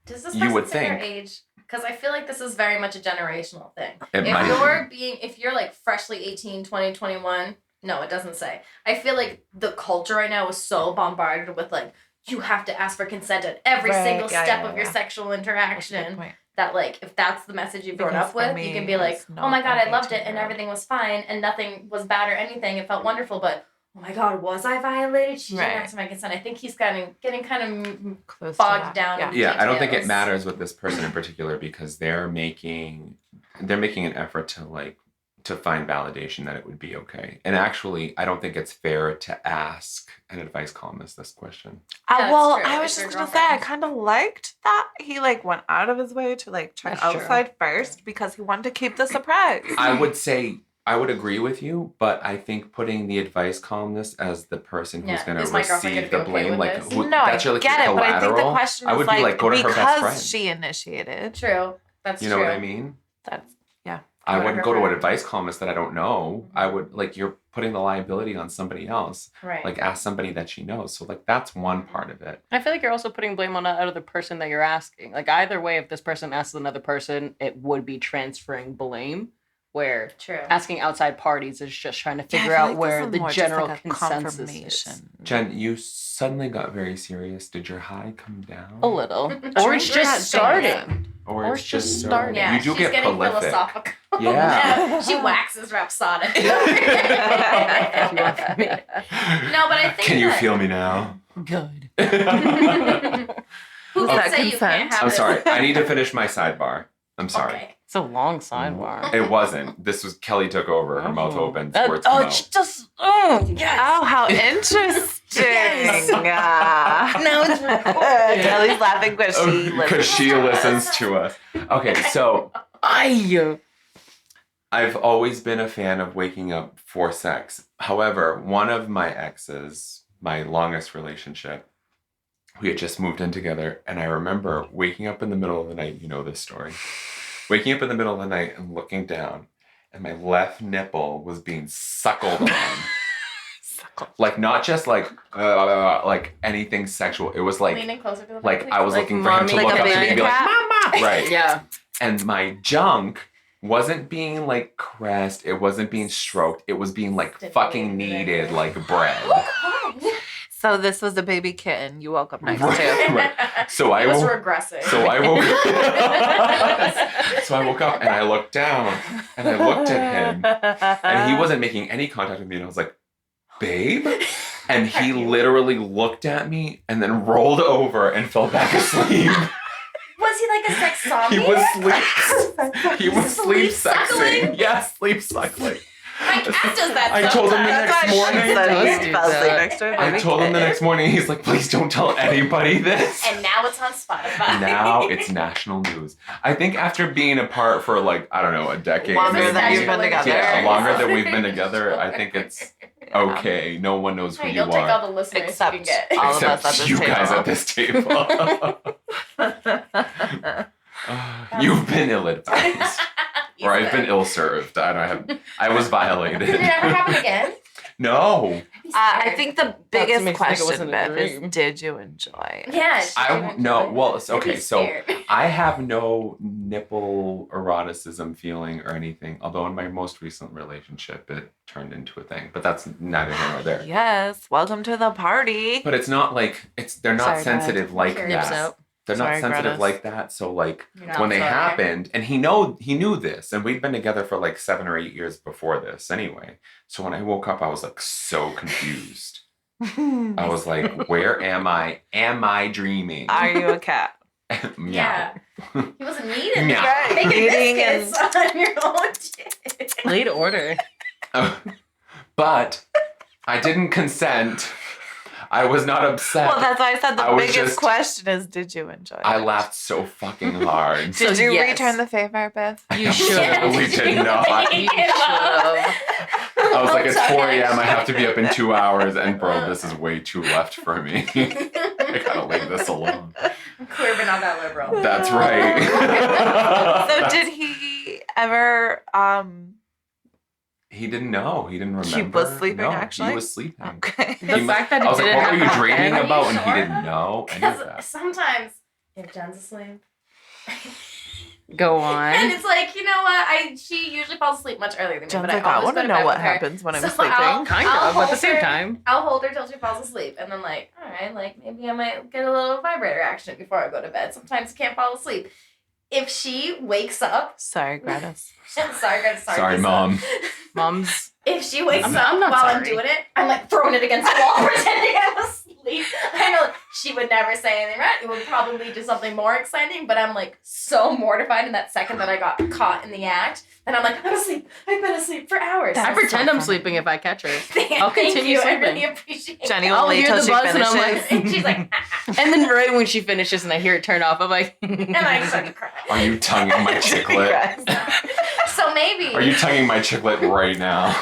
Does this you person would say her think. age? Because I feel like this is very much a generational thing. It might If you're like freshly 18, 20, 21, no, it doesn't say. I feel like the culture right now is so bombarded with like, you have to ask for consent at every Right, single yeah, step yeah, of your yeah. sexual that's a good interaction. point. That like, if that's the message you've grown Because up for with, me, you can be like, it's oh my not god, an I loved it and 18-year-old. everything was fine and nothing was bad or anything. It felt wonderful, but oh my god, was I violated? She didn't Right. ask for my consent. I think he's getting kind of Close to bogged that. down Yeah. in Yeah, I don't think it details. matters with this person in particular because they're making an effort to find validation that it would be okay. And actually, I don't think it's fair to ask an advice columnist this question. Yeah, that's Well, true. I was It's your just gonna say I girlfriend. kind of liked that he like went out of his way to like check That's true. outside first because he wanted to keep the surprise. I would say I would agree with you, but I think putting the advice columnist as the person who's Yeah, going to is my girlfriend receive gonna the be okay blame, with like this? who, No, I that's your, like, get your it, but I think the collateral. question I is would be like, go to her best because friend. she initiated. True. That's You know true. what I mean? That's yeah. I Go to wouldn't her go to an friend. advice columnist that I don't know. I would like you're putting the liability on somebody else. Right. Like ask somebody that she knows. So like that's one part of it. I feel like you're also putting blame on that other person that you're asking. Like either way, if this person asks another person, it would be transferring blame. Where True. asking outside parties is just trying to Yeah, I figure feel out like where this is the more just general like a consensus is. confirmation. Jen, you suddenly got very serious. Did your high come down? A little. Or Or it's Drink just that starting. Or Or it's it's just just starting. Yeah, You do she's get getting prolific. philosophical. Yeah. She waxes rhapsodic. You want from me. No, but I think Can you that- feel me now? Good. Who Is can that say you consent? can't have I'm this? sorry. I need to finish my sidebar. I'm sorry. Okay. It's a long sidebar. It wasn't. This was Kelly took over. Her mouth opened. Words oh, come she out. just. Oh, yes. Oh, how interesting! Yes. Now it's recorded. Kelly's laughing, but she Because listens. she listens to us. Okay, so I've always been a fan of waking up for sex. However, one of my exes, my longest relationship, we had just moved in together, and I remember waking up in the middle of the night, you know this story, waking up in the middle of the night and looking down, and my left nipple was being suckled on. Like, not just like anything sexual. It was like, Leaning closer to the like I was Like looking for him to mommy, look like up a to me and be like, baby Mama! Right. Yeah. And my junk wasn't being like caressed. It wasn't being stroked. It was being like fucking kneaded like bread. So So this was a baby kitten you woke up next Right, to. right. So I It was woke. regressing. So I woke. So I woke up and I looked down and I looked at him and he wasn't making any contact with me and I was like, "Babe," and he literally looked at me and then rolled over and fell back asleep. Was he like a sex zombie? He was sleep. He was sleep Sleep-suckling? sexing. Yes, sleep suckling. My cat does that I told him the sometimes. next morning. I told him the next morning. He's like, "Please don't tell anybody this." And now it's on Spotify. Now it's national news. I think after being apart for like, I don't know, a decade. Longer maybe. than you've been together. Yeah, longer than we've been together. I think it's okay. No one knows who Hey, you you'll take all are. the listeners Except you can get. all of Except us at this you table. guys at this table. You've been ill-advised. Or I've been ill-served. I was violated. Did it ever happen again? No. I think the That biggest makes me think it question, wasn't a Biff, is dream. did you enjoy it? Yeah. No. Well, it's You'd be okay. So scared. I have no nipple eroticism feeling or anything. Although in my most recent relationship, it turned into a thing. But that's neither here nor there. Yes, welcome to the party. But it's not like they're not Sorry, go ahead. sensitive like Curious. that. They're not Sorry, sensitive Greta's. like that. So like You're not when they sorry. happened, and he knew this, and we'd been together for like 7 or 8 years before this anyway. So when I woke up, I was like so confused. I was like, where am I? Am I dreaming? Are you a cat? Yeah. He wasn't needing Meow. Right. making Eating biscuits on your own shit. Late order. But I didn't consent. I was not upset. Well, that's why I said the I was biggest just- question is did you enjoy it? I laughed so fucking hard. Did So, you yes. return the favor, Biff? You should have. We did not. You should have. I was like, it's 4 Sorry. a.m. I have to be up in 2 hours, and bro, this is way too left for me. I gotta leave this alone. I'm queer, but not that liberal. That's right. So did he ever He didn't know. He didn't remember. He was sleeping, No, actually? He was sleeping. okay. The fact that I it was like, didn't what were you happen dreaming again? about? Are you And he sure? didn't know any of Because that. sometimes, if Jen's asleep, Go and on. it's like, you know what? She usually falls asleep much earlier than me. Jen's but like, I I always want go to to know bed what with her. happens when I'm So sleeping. Kind I'll of, but at the hold same her- time. I'll hold her till she falls asleep, and then like, all right, like maybe I might get a little vibrator action before I go to bed. Sometimes you can't fall asleep. If she wakes up, Sorry, Greta's. Sorry, Mom. Mom's. If she wakes I'm up not while I'm sorry. doing it, I'm like throwing it against the wall, pretending I'm asleep. I know she would never say anything right. It would probably do something more exciting, but I'm like so mortified in that second that I got caught in the act. And I'm like, I'm asleep. I've been asleep for hours. That I is pretend so I'm funny. sleeping if I catch her. I'll continue I really sleeping. appreciate Jenny it. will I'll wait hear till the she buzz and I'm finishes. like- And she's like, And then right when she finishes and I hear it turn off, I'm like, and I start to cry. Are you tonguing my chiclet? So maybe. Are you tonguing my chiclet right now?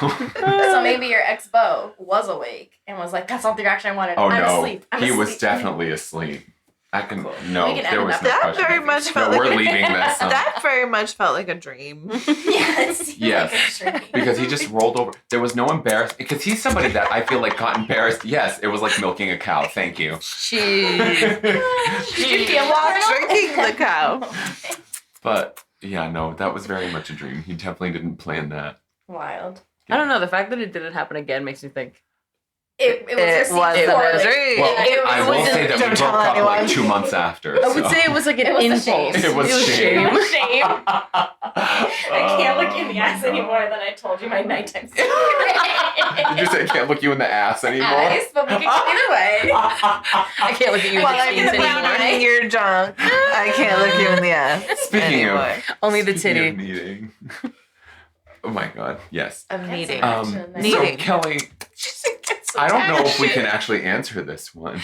So maybe your ex-beau was awake and was like, that's not the reaction I wanted. Oh I'm no, asleep. I'm he was asleep." definitely asleep. I can no, We can there end was up- no That question. very much felt No, like we're leaving this. That very much felt like a dream. Yes. Yes, Like a dream. because he just rolled over. There was no embarrassment because he's somebody that I feel like got embarrassed. Yes, it was like milking a cow. Thank you. she. Did you feel While maternal? drinking the cow. But yeah, no, that was very much a dream. He definitely didn't plan that. Wild. I don't know. The fact that it didn't happen again makes me think. It was It received was poorly. a dream. Well, It I will was- say that we don't broke tell up like anyone. 2 months after. I would so. say it was like an It was a impulse. shame. It was shame. It was shame. I can't look Oh you in the eyes anymore than I told you my nighttime secret. Did you say I can't look you in the ass anymore? Nice, but we can go either way. I can't look at you While with I'm the in anymore. eating your junk, I can't look you in the ass. Speaking of- anymore. Only the Speaking of titty. kneading. Oh my god, yes. Of meeting. Action. So Kneading. Kelly, I don't know if we can actually answer this one.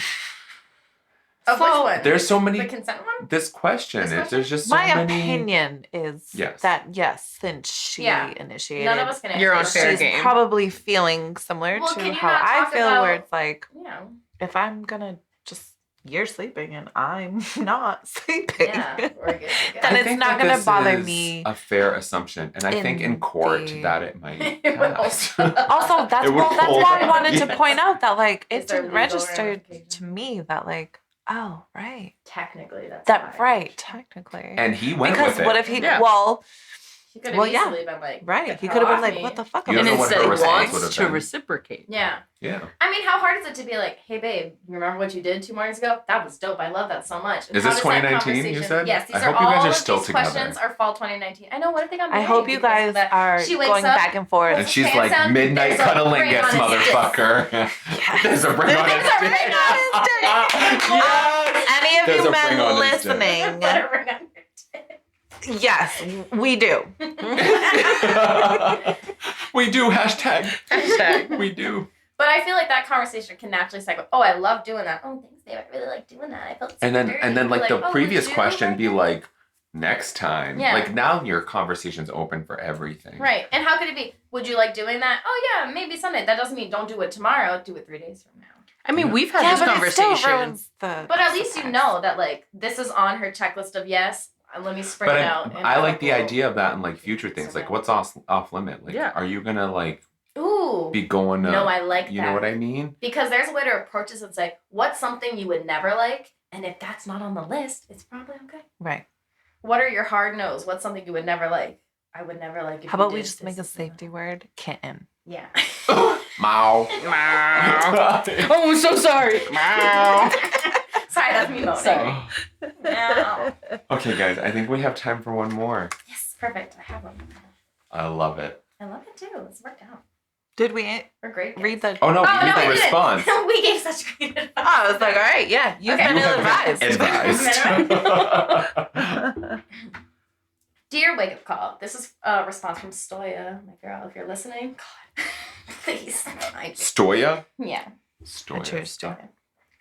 Of which one? There's so The many. consent one? This question, This question? there's just so My many. opinion is Yes. that yes, since she Yeah. initiated, None of us can answer You're on that. fair she's game. probably feeling similar Well, to can you how not I talk feel, about- where it's like, Yeah. if I'm gonna just you're sleeping and I'm not sleeping, Yeah. We're good. Then I it's think not that gonna this bother is me A fair assumption, and I think in in court the- that it might It will. pass. also that's It would well, that's hold why I up. wanted to Yes. point out that like Is it there didn't legal register ramifications? to me that like oh right Technically, that's that fine. right technically And he went because with it. what if he Yeah. well He could have Well, yeah. easily been like, Right. "Get He the could have hell been off like, me." what the fuck? You And don't know what instead her response wants would to have been. reciprocate. Yeah. Yeah. I mean, how hard is it to be like, hey, babe, you remember what you did 2 mornings ago? That was dope. I love that so much. And Is how this does that 2019 you conversation- said? Yes, these I are hope you guys all are of still these together. questions are fall 2019. I know, what if they got I married? hope you because of guys that? are She wakes going up, back and forth. And she's Pants like, down, midnight there's a ring cunnilingus, on his dick. motherfucker. There's a ring on his There's a dick. ring on his dick. Yes! Any of There's you a ring men on his dick. listening, Put a ring on your dick. yes, we do. We do, hashtag. Hashtag. We do. But I feel like that conversation can naturally segue. Oh, I love doing that. Oh, thanks, Dave. I really like doing that. I felt so And then dirty. like Be the oh, previous would you question like be that? like, next time. Yeah. Like now your conversation's open for everything. Right. And how could it be? Would you like doing that? Oh yeah, maybe someday. That doesn't mean don't do it tomorrow. Do it 3 days from now. I mean, we've had Yeah, this but it still conversation. ruins the. But at least you know that like this is on her checklist of yes. Let me spring But it out. I like the idea of that in like future things. Like what's off limit? Like Yeah. are you gonna like Ooh. be going No, I like that. you know what I mean? Because there's a way to approach this and say, what's something you would never like? And if that's not on the list, it's probably okay. Right. What are your hard no's? What's something you would never like? I would never like if How you about we did just this, make a this, and safety word? Kitten. that. Yeah. Mow. Oh, I'm so sorry. Meow. Sorry, that's me moaning. Sorry. No. Okay, guys, I think we have time for one more. Yes, perfect. I have one. I love it. I love it too. It's worked out. Did we We're great. read the? Oh no, Oh, we need no, the we response. didn't. We gave such great advice. Oh, I was like, all right, yeah, you've Okay. been You have ill-advised. advised. Dear Wake Up Call, this is a response from Stoya, my girl. If you're listening, God, please. Stoya? Yeah. I Stoya. choose to. Okay.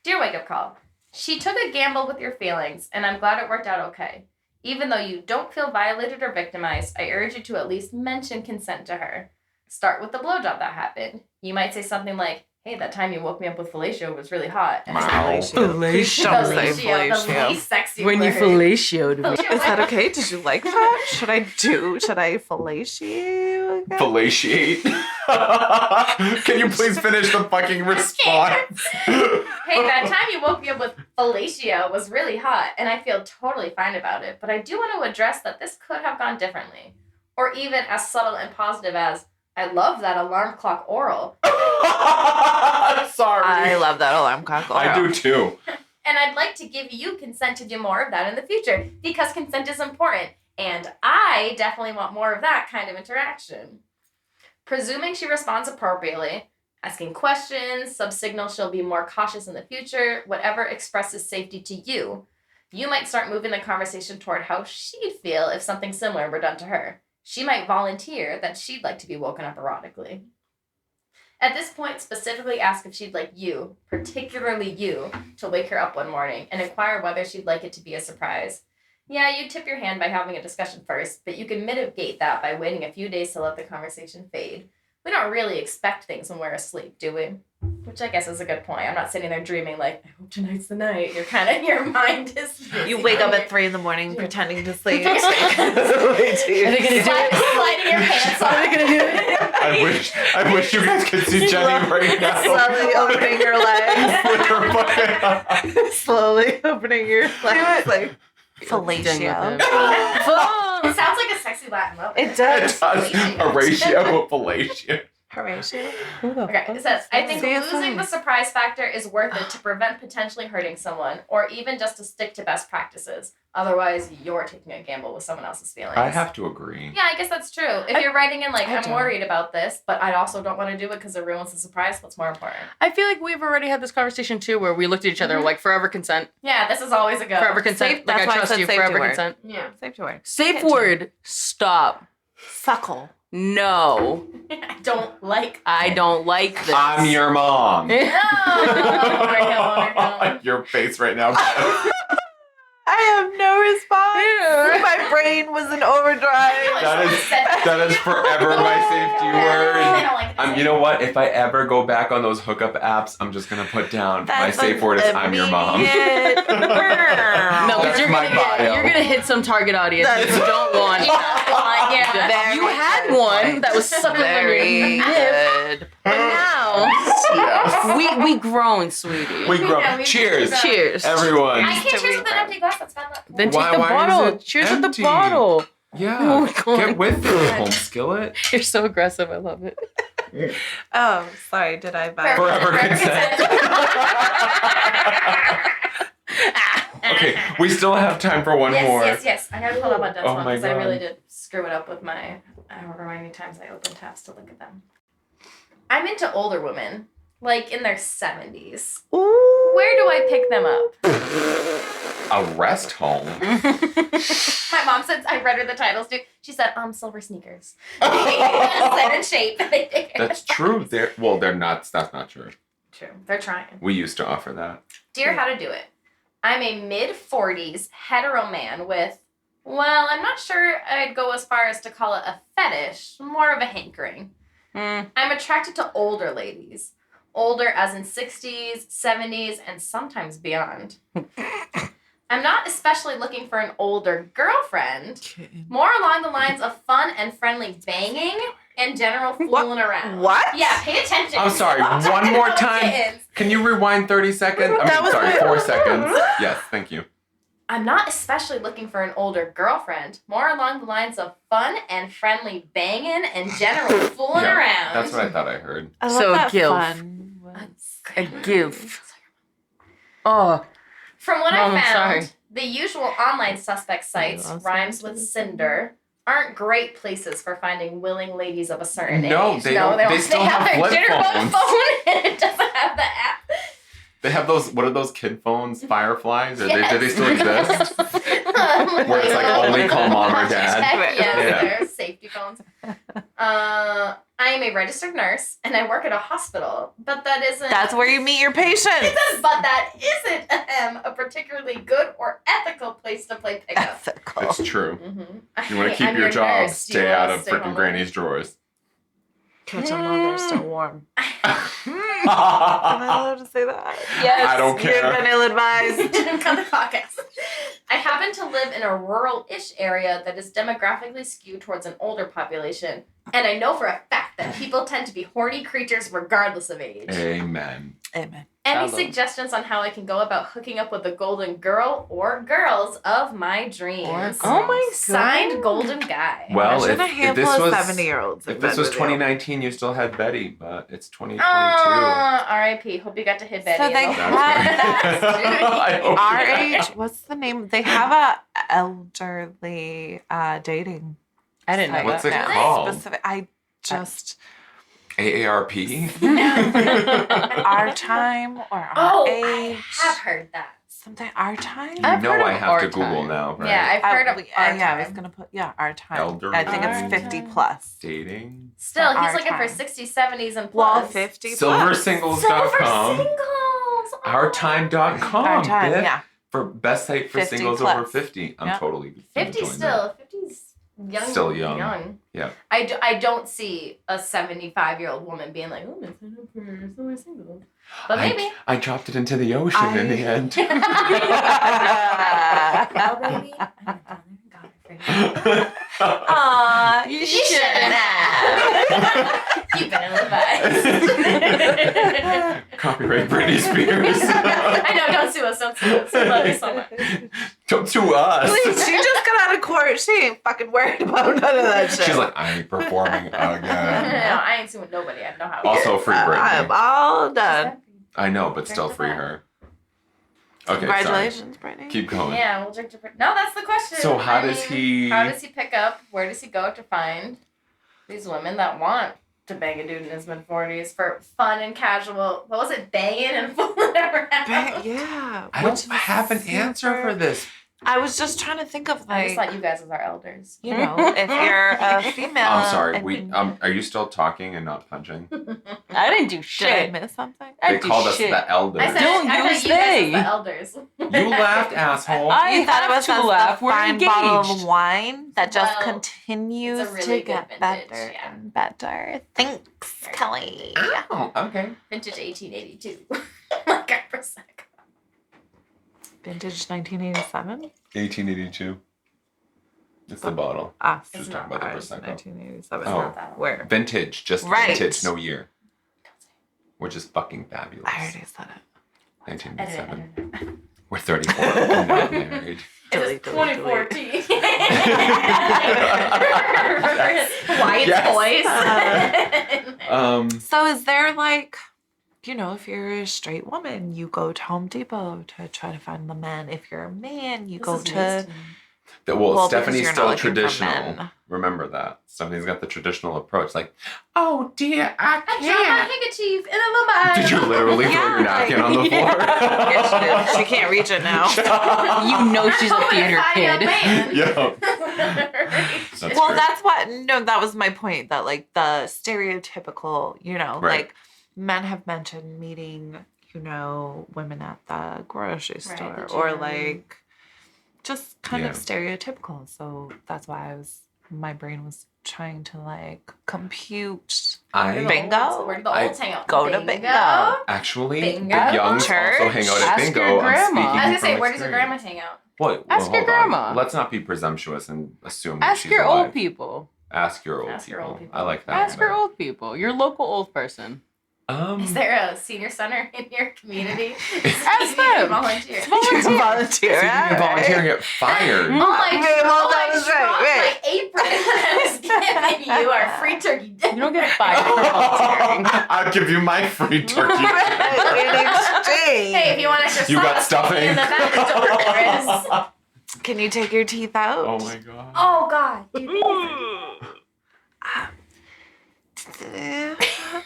Dear Wake Up Call, she took a gamble with your feelings, and I'm glad it worked out okay. Even though you don't feel violated or victimized, I urge you to at least mention consent to her. Start with the blowjob that happened. You might say something like, hey, that time you woke me up with fellatio was really hot. And Wow. Please don't say fellatio, the fellatio. least sexy When you word. fellatioed me. Is that okay? Did you like that? Should I fellatiate? again? Fellatiate. Can you please finish the fucking response? Hey, that time you woke me up with fellatio was really hot, and I feel totally fine about it. But I do want to address that this could have gone differently. Or even as subtle and positive as, I love that alarm clock oral. Sorry. I love that alarm clock. I do too. And I'd like to give you consent to do more of that in the future, because consent is important. And I definitely want more of that kind of interaction. Presuming she responds appropriately, asking questions, subsignal she'll be more cautious in the future, whatever expresses safety to you, you might start moving the conversation toward how she'd feel if something similar were done to her. She might volunteer that she'd like to be woken up erotically. At this point, specifically ask if she'd like you, particularly you, to wake her up one morning and inquire whether she'd like it to be a surprise. Yeah, you tip your hand by having a discussion first, but you can mitigate that by waiting a few days to let the conversation fade. We don't really expect things when we're asleep, do we? Which I guess is a good point. I'm not sitting there dreaming like, I hope tonight's the night. You're kind of, your mind is... You wake up at 3 a.m. pretending to sleep. Are they gonna do it? Sliding your pants Are they off. gonna do it? I wish you guys could see Jenny right now. Slowly opening your legs. With her fucking... Slowly opening your legs. Like, Done with fellatio. him. It sounds like a sexy Latin love. It It does. does. A ratio of fellatio. Horatio. Okay, it says, I think See, it's losing the nice. surprise factor is worth it to prevent potentially hurting someone, or even just to stick to best practices. Otherwise, you're taking a gamble with someone else's feelings. I have to agree. Yeah, I guess that's true. If you're writing in like, I I'm don't. worried about this, but I also don't want to do it because it ruins the surprise, what's more important? I feel like we've already had this conversation too, where we looked at each other Mhm. like forever consent, Yeah, this is always a go. forever consent. Safe- Like that's I why I trust said you, safety forever word. consent. Yeah. Safe to word. Safe Can't word. Stop. Suckle. No, I don't like I don't like this. I'm your mom. No! Overkill. Your face right now. I have no response. My brain was in overdrive. That is forever my safety word. I don't like this. You know what? If I ever go back on those hookup apps, I'm just gonna put down my safe word is I'm your mom. No, That's because you're my bio. you're gonna hit some target audience That's- you don't want. Yeah. You had one that was sucking on your Very lip, good. but now Yes. we grown, sweetie. We grow. Yeah, we- Cheers, Cheers. everyone. I can't cheers with an empty glass. That's bad luck. Then Why- take the why is bottle. it Cheers with empty? the bottle. Yeah, get with it, home skillet. You're so aggressive. I love it. Oh, sorry. Did I violate? Forever consent. Okay, we still have time for one more. Yes. I gotta pull up on Den's Oh one my because I God. really did screw it up with my however many times I opened tabs to look at them. I'm into older women, like in their 70s. Ooh. Where do I pick them up? A rest home. My mom said, I read her the titles too. She said, silver sneakers. They're in shape. That's true. They're not. That's not true. True. They're trying. We used to offer that. Dear How to Do It. I'm a mid-40s hetero man with, well, I'm not sure I'd go as far as to call it a fetish, more of a hankering. I'm attracted to older ladies. Older as in 60s, 70s, and sometimes beyond. I'm not especially looking for an older girlfriend. More along the lines of fun and friendly banging and general fooling around. What? Yeah, pay attention. I'm sorry. One more time. Can you rewind 30 seconds? That was 4 seconds. Yes, thank you. I'm not especially looking for an older girlfriend. More along the lines of fun and friendly banging and general fooling around. That's what I thought I heard. I love So that gilf. fun was- A gift. Oh, From what Mom, I I'm found, sorry. the usual online suspect sites, Lost rhymes with Cinder, aren't great places for finding willing ladies of a certain No, age. they don't. They still have have their flip jitterbug phones. phone and it doesn't have the app. They have those. What are those kid phones? Fireflies? Or Yes. do they still exist? Where it's like only call mom or dad. Yes, Yeah. they're safety phones. I am a registered nurse and I work at a hospital, but that isn't. That's where you meet your patients. But that isn't a particularly good or ethical place to play pickup. Ethical. It's true. Mm-hmm. You want to keep your job, stay out of freaking granny's drawers. Catch them while they're still warm. Am I allowed to say that? Yes. I don't care. You've been ill-advised. Come to the podcast. I happen to live in a rural-ish area that is demographically skewed towards an older population, and I know for a fact that people tend to be horny creatures regardless of age. Amen. Amen. Any Shallow. suggestions on how I can go about hooking up with the golden girl or girls of my dreams? Oh my Signed, Golden Guy. Well, Imagine a if handful this of was 70-year-olds. if this was 2019, you still had Betty, but it's 2022. R.I.P. Hope you got to hit Betty. So in they the have That's last right. dude. I hope Our you- age, what's the name? They have a elderly dating. I didn't know site What's it now. called? Specific. I just AARP? our time or our Oh, I age. have heard that. Something our time. You I've know heard I of have our to Google time. now, right? Yeah, I've heard of our yeah, I was time. gonna put our time. Elderly. I think Our it's 50 time. plus. Dating. Still, he's Our looking for time. 60s, 70s, and Well, plus. 50 plus. Silversingles.com. Silver singles. Ourtime.com. Our time. bitch. Yeah. For best site for 50 singles plus. over 50. I'm Yep. totally gonna 50 join still. 50's young. Still young. Yeah. I don't see a 75-year-old woman being like, oh, I'm sign up for silver singles. But maybe. I dropped it into the ocean in the end. Oh, baby. I'm gonna got it for you. Aw, You shouldn't have. You've been ill-advised. Copyright Britney Spears. I know, don't sue us. Don't sue us. We love you so much. Don't to us. Please, she just got out of court. She ain't fucking worried about none of that shit. She's like, I ain't performing No, again. I ain't suing nobody. I know how. Also free I'm Britney. all done. I know, but still free her. Okay, Congratulations, Brittany. sorry. Keep going. Yeah, we'll drink to. No, that's the question. So how I does mean, he- How does he pick up? Where does he go to find these women that want to bang a dude in his mid-40s for fun and casual? What was it? Banging and fooling around. Yeah. I which don't have an is answer super- for this. I was just trying to think of I just like, thought you guys as our elders. you know, if you're a female. I'm sorry. and Are you still talking and not punching? I didn't do did I shit. miss something? I They did called us shit. the elders. I said, Don't I thought use you guys they. as the elders. You laughed, asshole. I You thought it have was to a laugh. We're fine bottle engaged. of wine that just Well, continues it's a really to good get vintage, better yeah. and better. Thanks, Kelly. Oh, okay. Vintage 1882. Like our Prosecco. Vintage 1987. 1882. It's the bottle. Us. It's Just not talking about the Ours, Prosecco. 1987. Oh. Not that old. Where? Vintage, just Right. vintage, no year. Which is fucking fabulous. I already said it. 1987. Edit it. We're 34 and not married. It's Delete. 2014. Yes. White toys. So is there like, you know, if you're a straight woman, you go to Home Depot to try to find the men. If you're a man, you go to... Well, because Stephanie's you're not still looking for traditional. men. Remember that. Stephanie's got the traditional approach. Like, oh dear, I I dropped my can't. handkerchief in the mud. Did you literally throw your napkin on the floor? Yes, she can't reach it now. You know she's a I'm theater gonna find a kid. man. Yeah. That's That's Well, great. that's what, no, that was my point. That like the stereotypical, you know, Right. like men have mentioned meeting, you know, women at the grocery Right, store the or gym. like just kind of Yeah. stereotypical. So that's why my brain was trying to like compute. Bingo. Where do the I- olds hang out? Go to bingo. Actually, Bingo. the youngs Church. also hang out at Ask bingo. your I'm grandma. speaking I was gonna from say, where does your grandma experience. hang out? Well, Ask your hold on. grandma. Let's not be presumptuous and assume that Ask she's your alive. old people. Ask your old Ask your people. old people. I like that. Ask your better. old people. Your local old person. Is there a senior center in your community? Ask You can them. volunteer. Volunteer. See if you can volunteer and get fired. Oh my Okay, well, god! that was right. My apron that I was giving you are free turkey. You don't get fired for volunteering. I'll give you my free turkey. In exchange. Hey, if you want extra You got sauce, stuffing? in the back door there is. Can you take your teeth out? Oh my god. Oh god. Dude.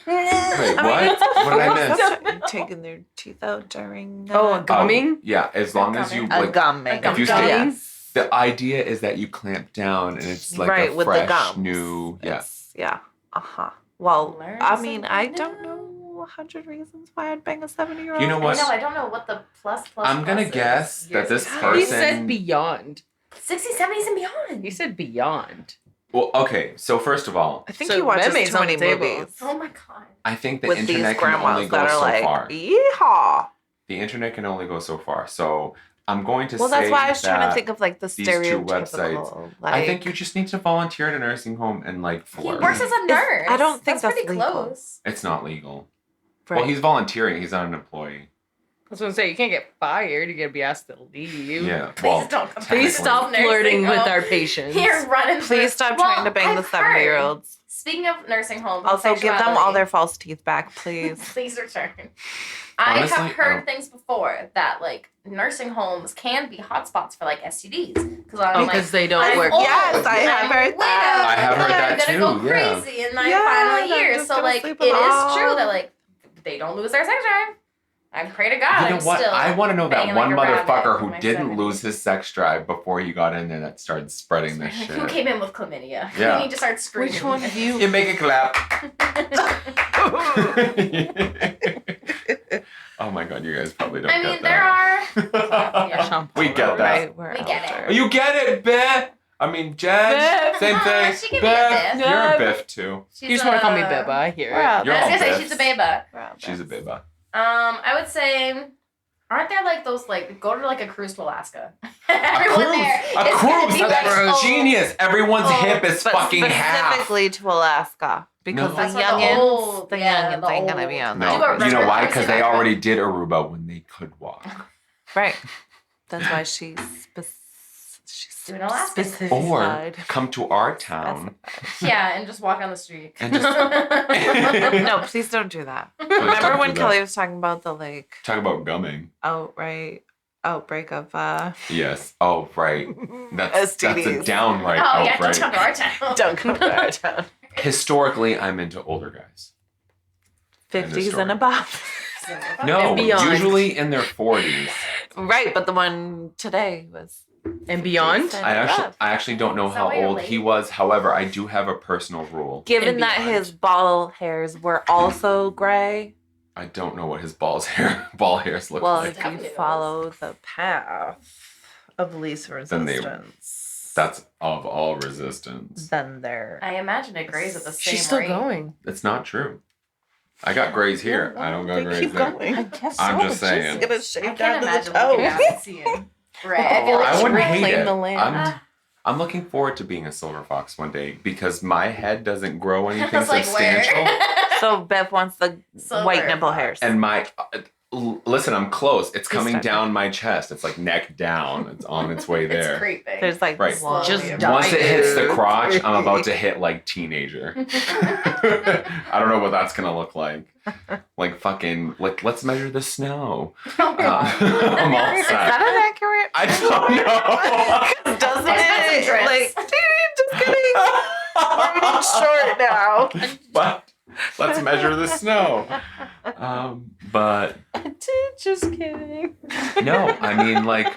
Wait, what? What did I miss? Taking their teeth out during Oh, a gumming? Yeah, as long as you a like. gumming. If you Gumming? stick, the idea is that you clamp down and it's like right a with fresh the gums. new. Yeah. Yeah. Well, Learn I mean, I something don't new. know 100 reasons why I'd bang a 70-year-old. You know I what? know. I don't know what the plus. I'm gonna is. guess that this Yours is- person. He said beyond. 60s, 70s, and beyond. He said beyond. Well, okay. So first of all, I think So he watches Meme's too on many the table. movies Oh my god. I think the with these internet can only grandmas go that are so like, far. yeehaw. The internet can only go so far. So I'm going to Well, say that's why I was trying to that think of like the these two stereotypical. Like, I think you just need to volunteer at a nursing home and like He flirt. works as a nurse. I don't think that's pretty legal. close. It's not legal. right. Well, he's volunteering. He's not an employee. I was gonna say you can't get fired. You gotta be asked to leave. Yeah. Please Well, don't come Please Technically. stop Nursing flirting with home. our patients. You're running. Please stop trying to bang the I've heard- 70-year-olds. Speaking of nursing homes, and Also, give them all sexuality, their false teeth back, please. Please return. I Honestly, have I heard don't- things before that like nursing homes can be hotspots for like STDs because because they don't I'm work. old, Yes, I have I'm heard widowed, that. I have heard that I'm gonna too, go yeah. crazy in my Yeah, final they're years. just So gonna like sleep it is along. true that like they don't lose their sex drive. I pray to God. You know I'm what? Still I want to know that banging one like a rabbit motherfucker in who my didn't 70s. lose his sex drive before he got in there that started spreading this Who shit. came in with chlamydia? Yeah. He just started screaming. Which one of you? You make it clap. Oh my god, you guys probably don't I get mean, there that. are. Yeah. We get that. Right, we're We get older. it. You get it, Biff. I mean, Jen. Biff. Same thing. She can be a Biff. You're a Yeah. Biff too. She's You just want to call me a- Beba. I hear We're it. out. You're I was all gonna say Biffs. she's a beba. We're out She's a there. beba. I would say, aren't there like those like go to like a cruise to Alaska? Everyone there. A is gonna cruise. be, like, That's old. genius. Everyone's Oh, hip is But fucking half. specifically to Alaska. Because No. That's the what the youngins, old- the yeah, youngins the ain't gonna old- be on Do that. a No, you know regular why? cruise Because in they Africa. already did Aruba when they could walk. Right. That's why she's Doing Alaska. specific. Or come to our town. Yeah, and just walk on the street. And just- No, please don't do that. Please Remember don't when do that. Kelly was talking about the like Talk about gumming. outbreak of Yes. Oh, right. That's a STDs. downright Oh yeah, outright. don't come to our town. Don't come to our town. Historically, I'm into older guys. 50s story. and above. No, And beyond. usually in their 40s. Right, but the one today was And beyond? 50s and I above. actually don't know Is that how why you're old late? he was. However, I do have a personal rule. Given And that beyond. his ball hairs were also gray, I don't know what his ball hairs look well, like. if you Definitely follow the path of least Then they- resistance, That's of all resistance. then they're I imagine it grays at the same She's still rate. going. It's not true. I got grays here. I don't got They grays keep there. going. guess I'm just saying. Gonna I shave can't down to the imagine looking out toe. and seeing red. I feel like I she wouldn't would hate reclaim it. the land. I'm looking forward to being a silver fox one day because my head doesn't grow I anything was like, substantial. where? So Bev wants the Silver white nipple fox. hairs. And my Listen, I'm close. It's coming start down my chest. It's like neck down. It's on its way It's there. creeping. There's like Right. slowly Just a- die. Once it hits the crotch, I'm about to hit like teenager. I don't know what that's gonna look like. Like fucking like let's measure the snow. Oh, God. I'm all Is set. that an accurate? I don't know. Doesn't Expensive it? dress. Like, just kidding. We're getting short now. But let's measure the snow. But Just kidding. no, I mean like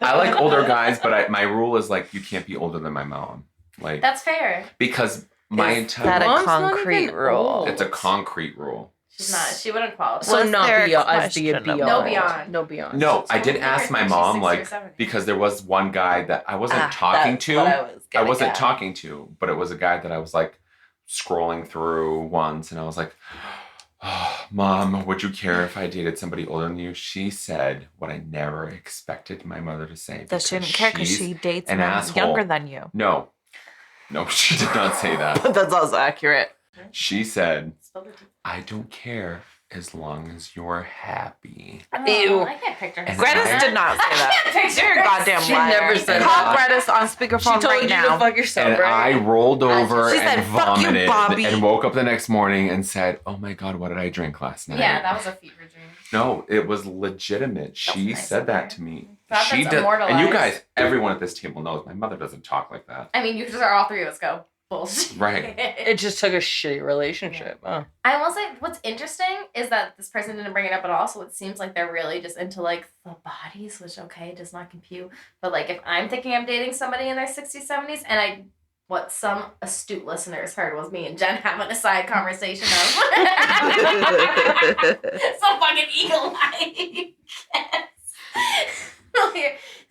I like older guys, but my rule is like you can't be older than my mom. Like That's fair. because my Is entire that a Mom's not concrete even rule? old. it's a concrete rule. She's not. She wouldn't qualify. So Was not there a beyond as the question beyond. No beyond. No beyond. No, I did Someone ask think my she's mom 60 or like 70. because there was one guy that I wasn't talking That's to. what I was I getting wasn't at. talking to, but it was a guy that I was like scrolling through once, and I was like, oh, "Mom, would you care if I dated somebody older than you?" She said what I never expected my mother to say. That she didn't care because she's she dates an men asshole. younger than you. No, she did not say that. But that's also accurate. She said, Spill the tea. "I don't care as long as you're happy." Ew. I can't picture her. And saying Greta I- did not say I that. can't picture You're a her goddamn She liar. never said Call that. Greta's on She speakerphone told right you now. to fuck yourself, And right? I rolled over She and said, "Fuck you, vomited Bobby." and woke up the next morning and said, "Oh my God, what did I drink last night?" Yeah, that was a fever dream. No, it was legitimate. She nice said of that her. to me. Glad She that's did, and you immortalized. guys, everyone at this table knows my mother doesn't talk like that. I mean, you just are all three of us go bullshit. Right. It just took a shitty relationship. Oh. I will say, what's interesting is that this person didn't bring it up at all. So it seems like they're really just into like the bodies, which okay does not compute. But like, if I'm thinking I'm dating somebody in their 60s, 70s, and what some astute listeners heard was me and Jen having a side conversation of some fucking eagle eye.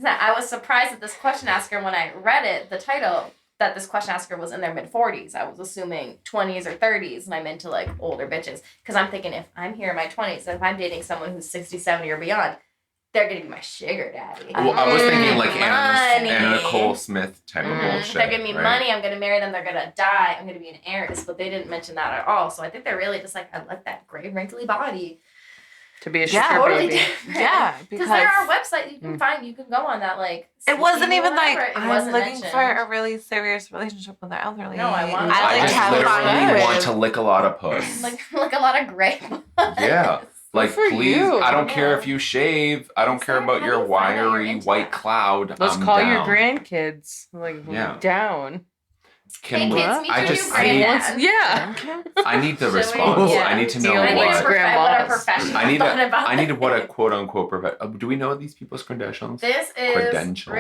I was surprised at this question asker when I read it, the title, that this question asker was in their mid 40s. I was assuming 20s or 30s, and I'm into like older bitches. Because I'm thinking if I'm here in my 20s, and if I'm dating someone who's 60, 70 or beyond, they're going to be my sugar daddy. Well, I was thinking like Money. Anna Nicole Smith type of bullshit. They're giving me right? money. I'm gonna marry them. They're gonna die. I'm gonna be an heiress. But they didn't mention that at all. So I think they're really just like, I like that gray wrinkly body. To be a Yeah, sugar Totally baby. different. Yeah, Because there are because websites you can find. You can go on that like. it wasn't even like whatever. It I'm wasn't looking mentioned. for a really serious relationship with the elderly. No, I want- I I like just have literally fun want with. to lick a lot of puss. like a lot of gray. Yeah. Like, for please, you. I don't care Yeah. if you shave. I don't care Sorry, about how your do you find out you're wiry into white that? cloud. Let's I'm call down. your grandkids. Like, Yeah. down. Can Hey we- kids, meet I your just new I need, granddad. Yeah. I need the Should we? response. Yeah. I need to know Dealing I need with a, what. what a grandmas. professional I need thought about I need it. what a quote unquote do we know these people's credentials? This is Credentials.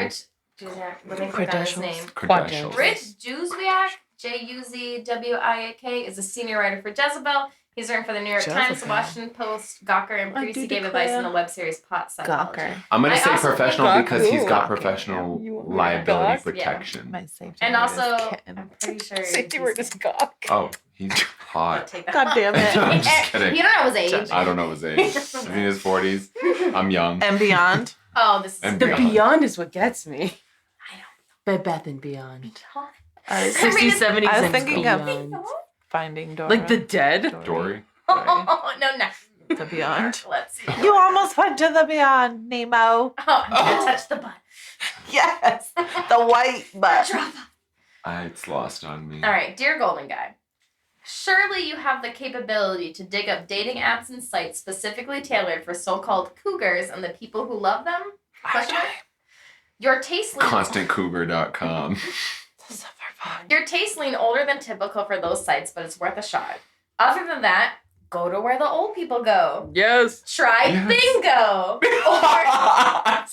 Rich. Let me put down his name. Credentials. Rich Juzwiak, Juzwiak, is a senior writer for Jezebel. He's written for the New York Times, Jezebel. Washington Post, Gawker, and I previously do gave advice in declare. the web series Pot Psychology. Gawker. I'm gonna I say also professional think- because he's got Gawker. professional You want liability Gawk? protection. My safety And word also, is kitten. I'm pretty sure. Safety he's- word is gawk. Oh, he's I'll hot. take that. God damn it. I'm just kidding. You don't know his age. I don't know his age. He's in his 40s. I'm young. And beyond. Oh, this is And The Beyond. beyond is what gets me. I Bed Bath and Beyond. I was 60s, 70s, I was and thinking of- beyond. Finding Dora. Like the dead? Dory. Oh, no. The beyond. Let's see. You almost went to the beyond, Nemo. Oh, I'm gonna touch the butt. Yes. The white butt. Drop. It's lost on me. All right, dear Golden Guy. Surely you have the capability to dig up dating apps and sites specifically tailored for so-called cougars and the people who love them? Question mark? Your taste lean ConstantCougar.com. Your taste lean older than typical for those sites, but it's worth a shot. Other than that, go to where the old people go. Yes. Try Yes. bingo. Or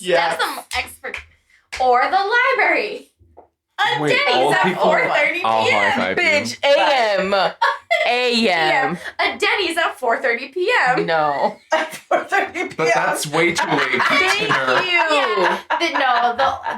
Yes. that's some expert. Or the library. A Wait, Denny's old at people- 4:30 I'll p.m. high five you. Bitch, AM. AM. A Denny's at 4:30 p.m. No. 4:30 But that's way too late for Thank dinner. you.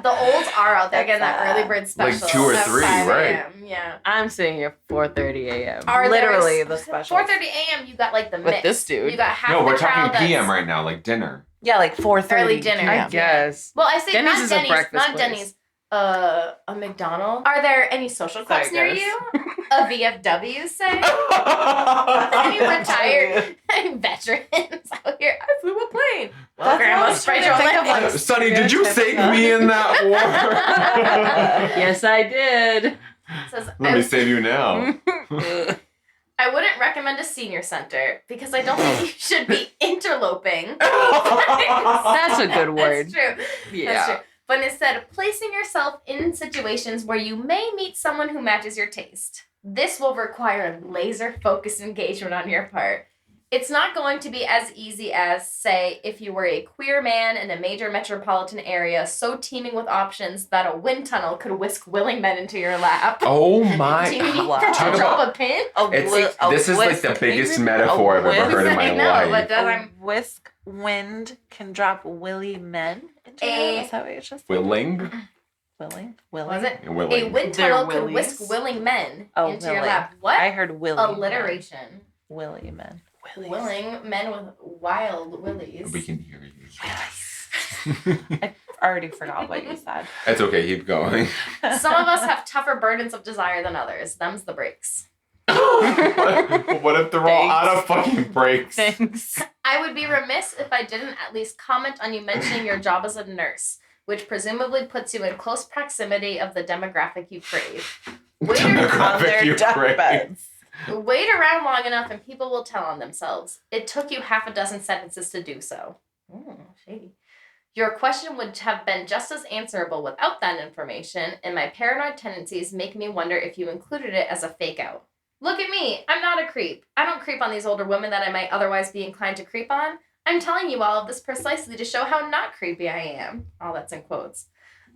The olds are out there getting that That's, early bird special. 2 or at 3, 5 right. a.m., Yeah. I'm sitting here 4:30 a.m. Are Literally there- the special. 4:30 a.m. You got like the With mix. this dude. You got half No, the we're crowd talking PM that's- right now, like dinner. Yeah, like 4:30. Early dinner. I PM. guess. Well, I say Denny's not is a Denny's, breakfast not place. Denny's. a McDonald's? Are there any social clubs Sorry, near guys. you? A VFW, say? Any retired veterans out here? I flew a plane. Well, That's Grandma, what I was spread trying your to think of, legs. like, Sonny, did you save me in that war? Yes, I did. Says, Let me save you now. I wouldn't recommend a senior center because I don't think you should be interloping. That's a good word. That's true. Yeah. That's true. But instead, placing yourself in situations where you may meet someone who matches your taste. This will require laser-focused engagement on your part. It's not going to be as easy as, say, if you were a queer man in a major metropolitan area so teeming with options that a wind tunnel could whisk willing men into your lap. Oh my. Do you need wow. to Talk drop about- a pin? This is like the biggest metaphor I've ever heard in my I know, life. but A I'm whisk wind can drop willy men into your lap? Is that what you just said? Willing? Willing? was it? Willing. A wind They're tunnel could willies? whisk willing men Oh, into your willing. lap. What? I heard willy. Alliteration. Willy men. Willing men with wild willies. We can hear you. I already forgot what you said. It's okay, keep going. Some of us have tougher burdens of desire than others. Them's the breaks. What if they're all out of fucking breaks? Thanks. I would be remiss if I didn't at least comment on you mentioning your job as a nurse, which presumably puts you in close proximity of the demographic you crave. Wait, On Demographic their you crave. deathbeds. wait around long enough and people will tell on themselves. It took you half a dozen sentences to do so. Shady. Your question would have been just as answerable without that information, and my paranoid tendencies make me wonder if you included it as a fake out. Look at me. I'm not a creep. I don't creep on these older women that I might otherwise be inclined to creep on. I'm telling you all of this precisely to show how not creepy I am. All that's in quotes.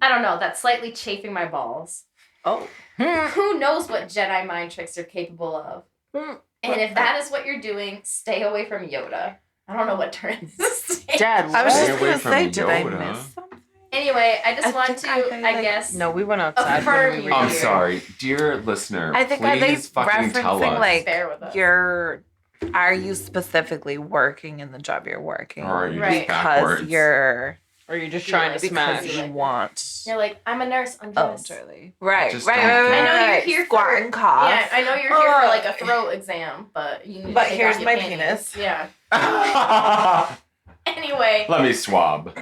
I don't know. That's slightly chafing my balls. Oh. Who knows what Jedi mind tricks you're capable of? And if that is what you're doing, stay away from Yoda. I don't know what turn this is. Dad, I was Stay just away going to from say, did I Yoda. miss something? Anyway, I just I want think to, I I like- guess. No, we went outside Affirm when we you. were I'm here. sorry, dear listener. I think are they please fucking tell referencing us. like Bear with us. are you specifically working in the job you're working? Or are you Right. just because backwards? you're Or you're just trying to Because smash. because you want You're like, I'm a nurse. I'm oh, just. Charlie. Right, Just right, don't right, care. right, I know you're right. here Squat for- and cough. Yeah, I know you're here for Oh. like a throat exam, but you need to But take here's off your my panties. penis. Yeah. Anyway. Let me swab.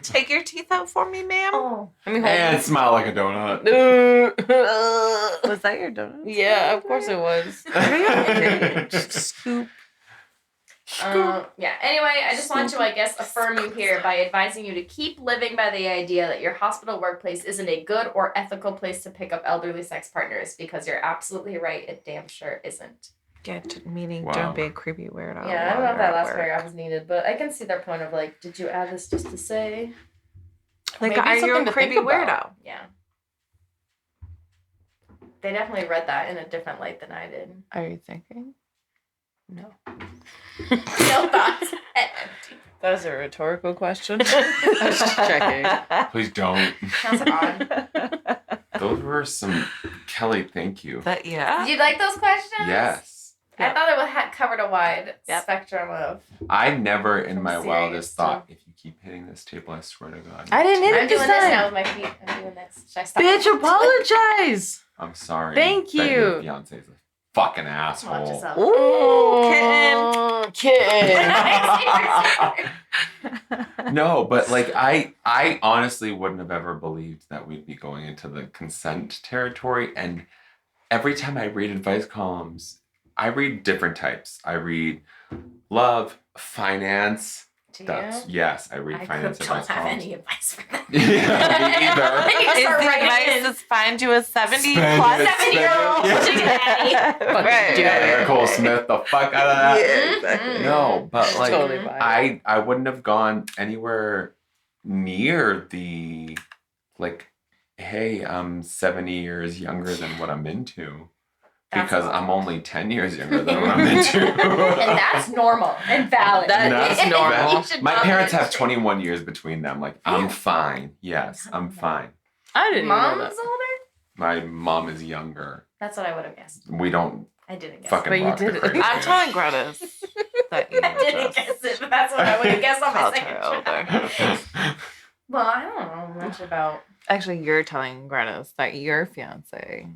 Take your teeth out for me, ma'am. Oh. Let me hold And smile like a donut. Was that your donut? Yeah, of course it was. Scoop. Yeah. Anyway, I just want to, I guess, affirm you here by advising you to keep living by the idea that your hospital workplace isn't a good or ethical place to pick up elderly sex partners, because you're absolutely right. It damn sure isn't. Meaning Wow. don't be a creepy weirdo. Yeah, I don't know while if that you're last at work. paragraph is needed, but I can see their point of like, did you add this just to say? Like, Maybe are you something a to creepy think about. weirdo? Yeah. They definitely read that in a different light than I did. Are you thinking? No. No thoughts. That was a rhetorical question. I was just checking. Please don't. Sounds odd. Those were some Kellee. Thank you. But yeah. Did you like those questions? Yes. I thought it had covered a wide Yep. spectrum of. I never, in From my serious wildest to- thought, if you keep hitting this table, I swear to God. I didn't hit I'm it this doing this now time. with my feet. I'm doing this. Should I stop? Bitch, apologize. I'm sorry. Thank that your you. fiance's a fucking Watch asshole. yourself. Ooh, kitten. No, but like I honestly wouldn't have ever believed that we'd be going into the consent territory. And every time I read advice columns, I read different types. I read love, finance. Do you? Yes, I read I finance don't advice have columns. any advice for that. Yeah, me either. I need to Is start the writing advice in. is find you a 70 Spend plus it, 70-year-old spend it. sugar daddy. Right. Yeah, Nicole Smith, the fuck out of that. Yeah, exactly. No, but like Totally fine. I wouldn't have gone anywhere near the like, hey, I'm 70 years younger than what I'm into. That's Because awful. I'm only 10 years younger than what I'm into. And that's normal and valid. That is normal. You should My not parents have mention. 21 years between them. Like, I'm Yeah. fine. Yes, I'm fine. I didn't even know Mom's that. older? My mom is younger. That's what I would have guessed. We don't I didn't guess. fucking But you rock the did it. cradle. I'm telling Greta that you I didn't just guess it, but that's what I would have guessed on my called second her try. older. Well, I don't know much about. Actually, you're telling Grannis that your fiance.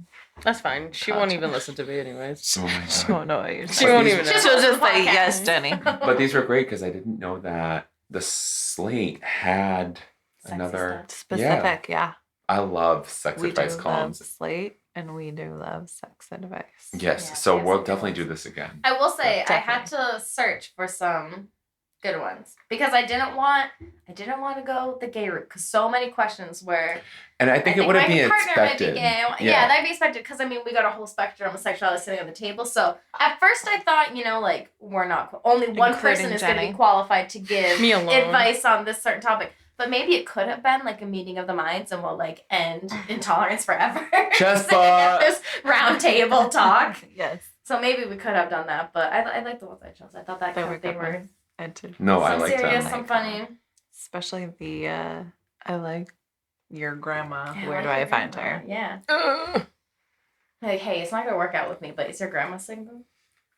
That's fine. She won't even listen to me anyways. Oh my She God. won't know what you're She saying. won't even know. She'll just say, Podcast. yes, Jenny. But these were great because I didn't know that the Slate had Sexy another. stuff. Specific, yeah. I love sex We advice do columns. love Slate, and we do love sex advice. Yes, Yeah, so yes, we'll it definitely is. do this again. I will say I had Definitely. to search for some good ones because I didn't want to go the gay route because so many questions were. And I think it wouldn't my be partner expected. might be gay. Yeah, that'd be expected because I mean we got a whole spectrum of sexuality sitting on the table. So at first I thought like we're not only one person Including is going to Jenny. be qualified to give Me alone. advice on this certain topic. But maybe it could have been like a meeting of the minds and we'll like end intolerance forever. Chest Sitting at bump. this round table talk. Yes. So maybe we could have done that, but I like the ones I chose. I thought that They kind were of thing good were ones. And to, No, I some like serious, them. some funny. especially the, I like your grandma. Yeah, Where like do I your find grandma. her? Yeah. Ugh. Like, hey, it's not gonna work out with me, but is your grandma single?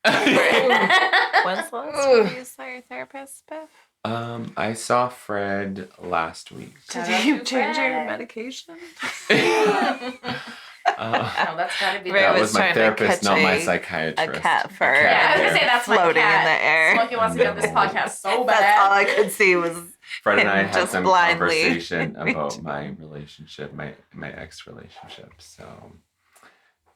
When's the last Ugh. time you saw your therapist, Biff? I saw Fred last week. Shout Did out you to change your Fred. medication? Uh, No, that's gotta be Ray that was was my trying to therapist, catch not my a psychiatrist. cat fur. Yeah, I was gonna there. say that's my floating cat. in the air. Smokey wants to get on this No. podcast so bad. That's all I could see was Fred and I him had just some blindly conversation about reaching. my relationship, my ex relationship. So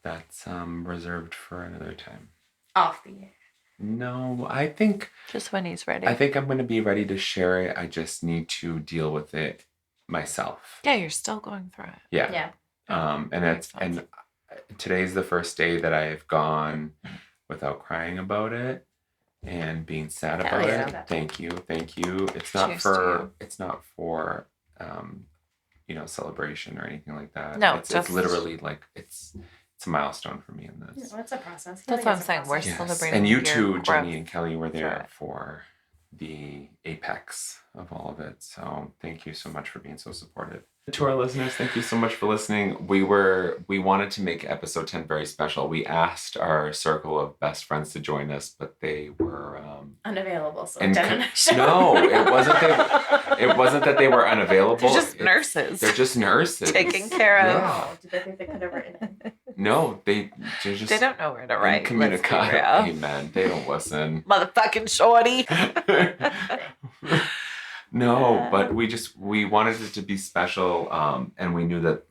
that's reserved for another time. Off the air. No, I think just when he's ready. I'm going to be ready to share it. I just need to deal with it myself. Yeah, you're still going through it. Yeah. Yeah. And Makes it's and today's the first day that I've gone without crying about it and being sad Hell about yeah. it. Thank you. It's not Cheers for celebration or anything like that. No, it's just- literally like it's a milestone for me in this. Well, it's a process. That's what I'm saying. We're Yes. celebrating And you your too, growth Jenny and Kelly, were through there it. for the apex of all of it. So thank you so much for being so supportive. To our listeners, thank you so much for listening. We wanted to make episode 10 very special. We asked our circle of best friends to join us, but they were Unavailable. So and Jen and I showed no, up. it wasn't that they were unavailable. They're just It- nurses. They're just nurses. Taking care of. Yeah. Oh, did they think they could have written it? No, they're just They don't know where to write. Let's be incommunicado. real. Amen. They don't listen. Motherfucking shorty. No, but we wanted it to be special, and we knew that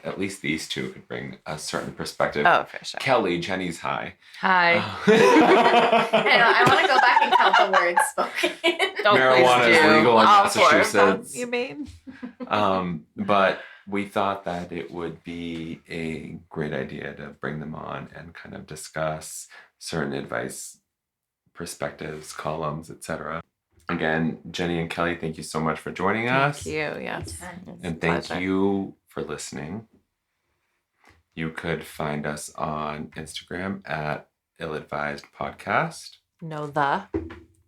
at least these two could bring a certain perspective. Oh, for sure. Kelly, Jenny's high. Hi. I want to go back and count the words spoken. Don't Marijuana please is do. legal in All four of them, Massachusetts. you mean? But we thought that it would be a great idea to bring them on and kind of discuss certain advice, perspectives, columns, etc. Again, Jenny and Kelly, thank you so much for joining us. Thank you. Yes. And thank Pleasure. you for listening. You could find us on Instagram at illadvisedpodcast. Know the.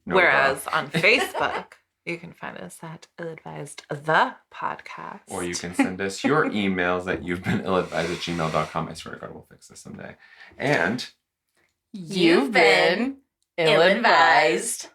No, Whereas on Facebook, you can find us at illadvised the podcast. or you can send us your emails at you'vebeen@gmail.com. I swear to God, we'll fix this someday. And You've been ill-advised.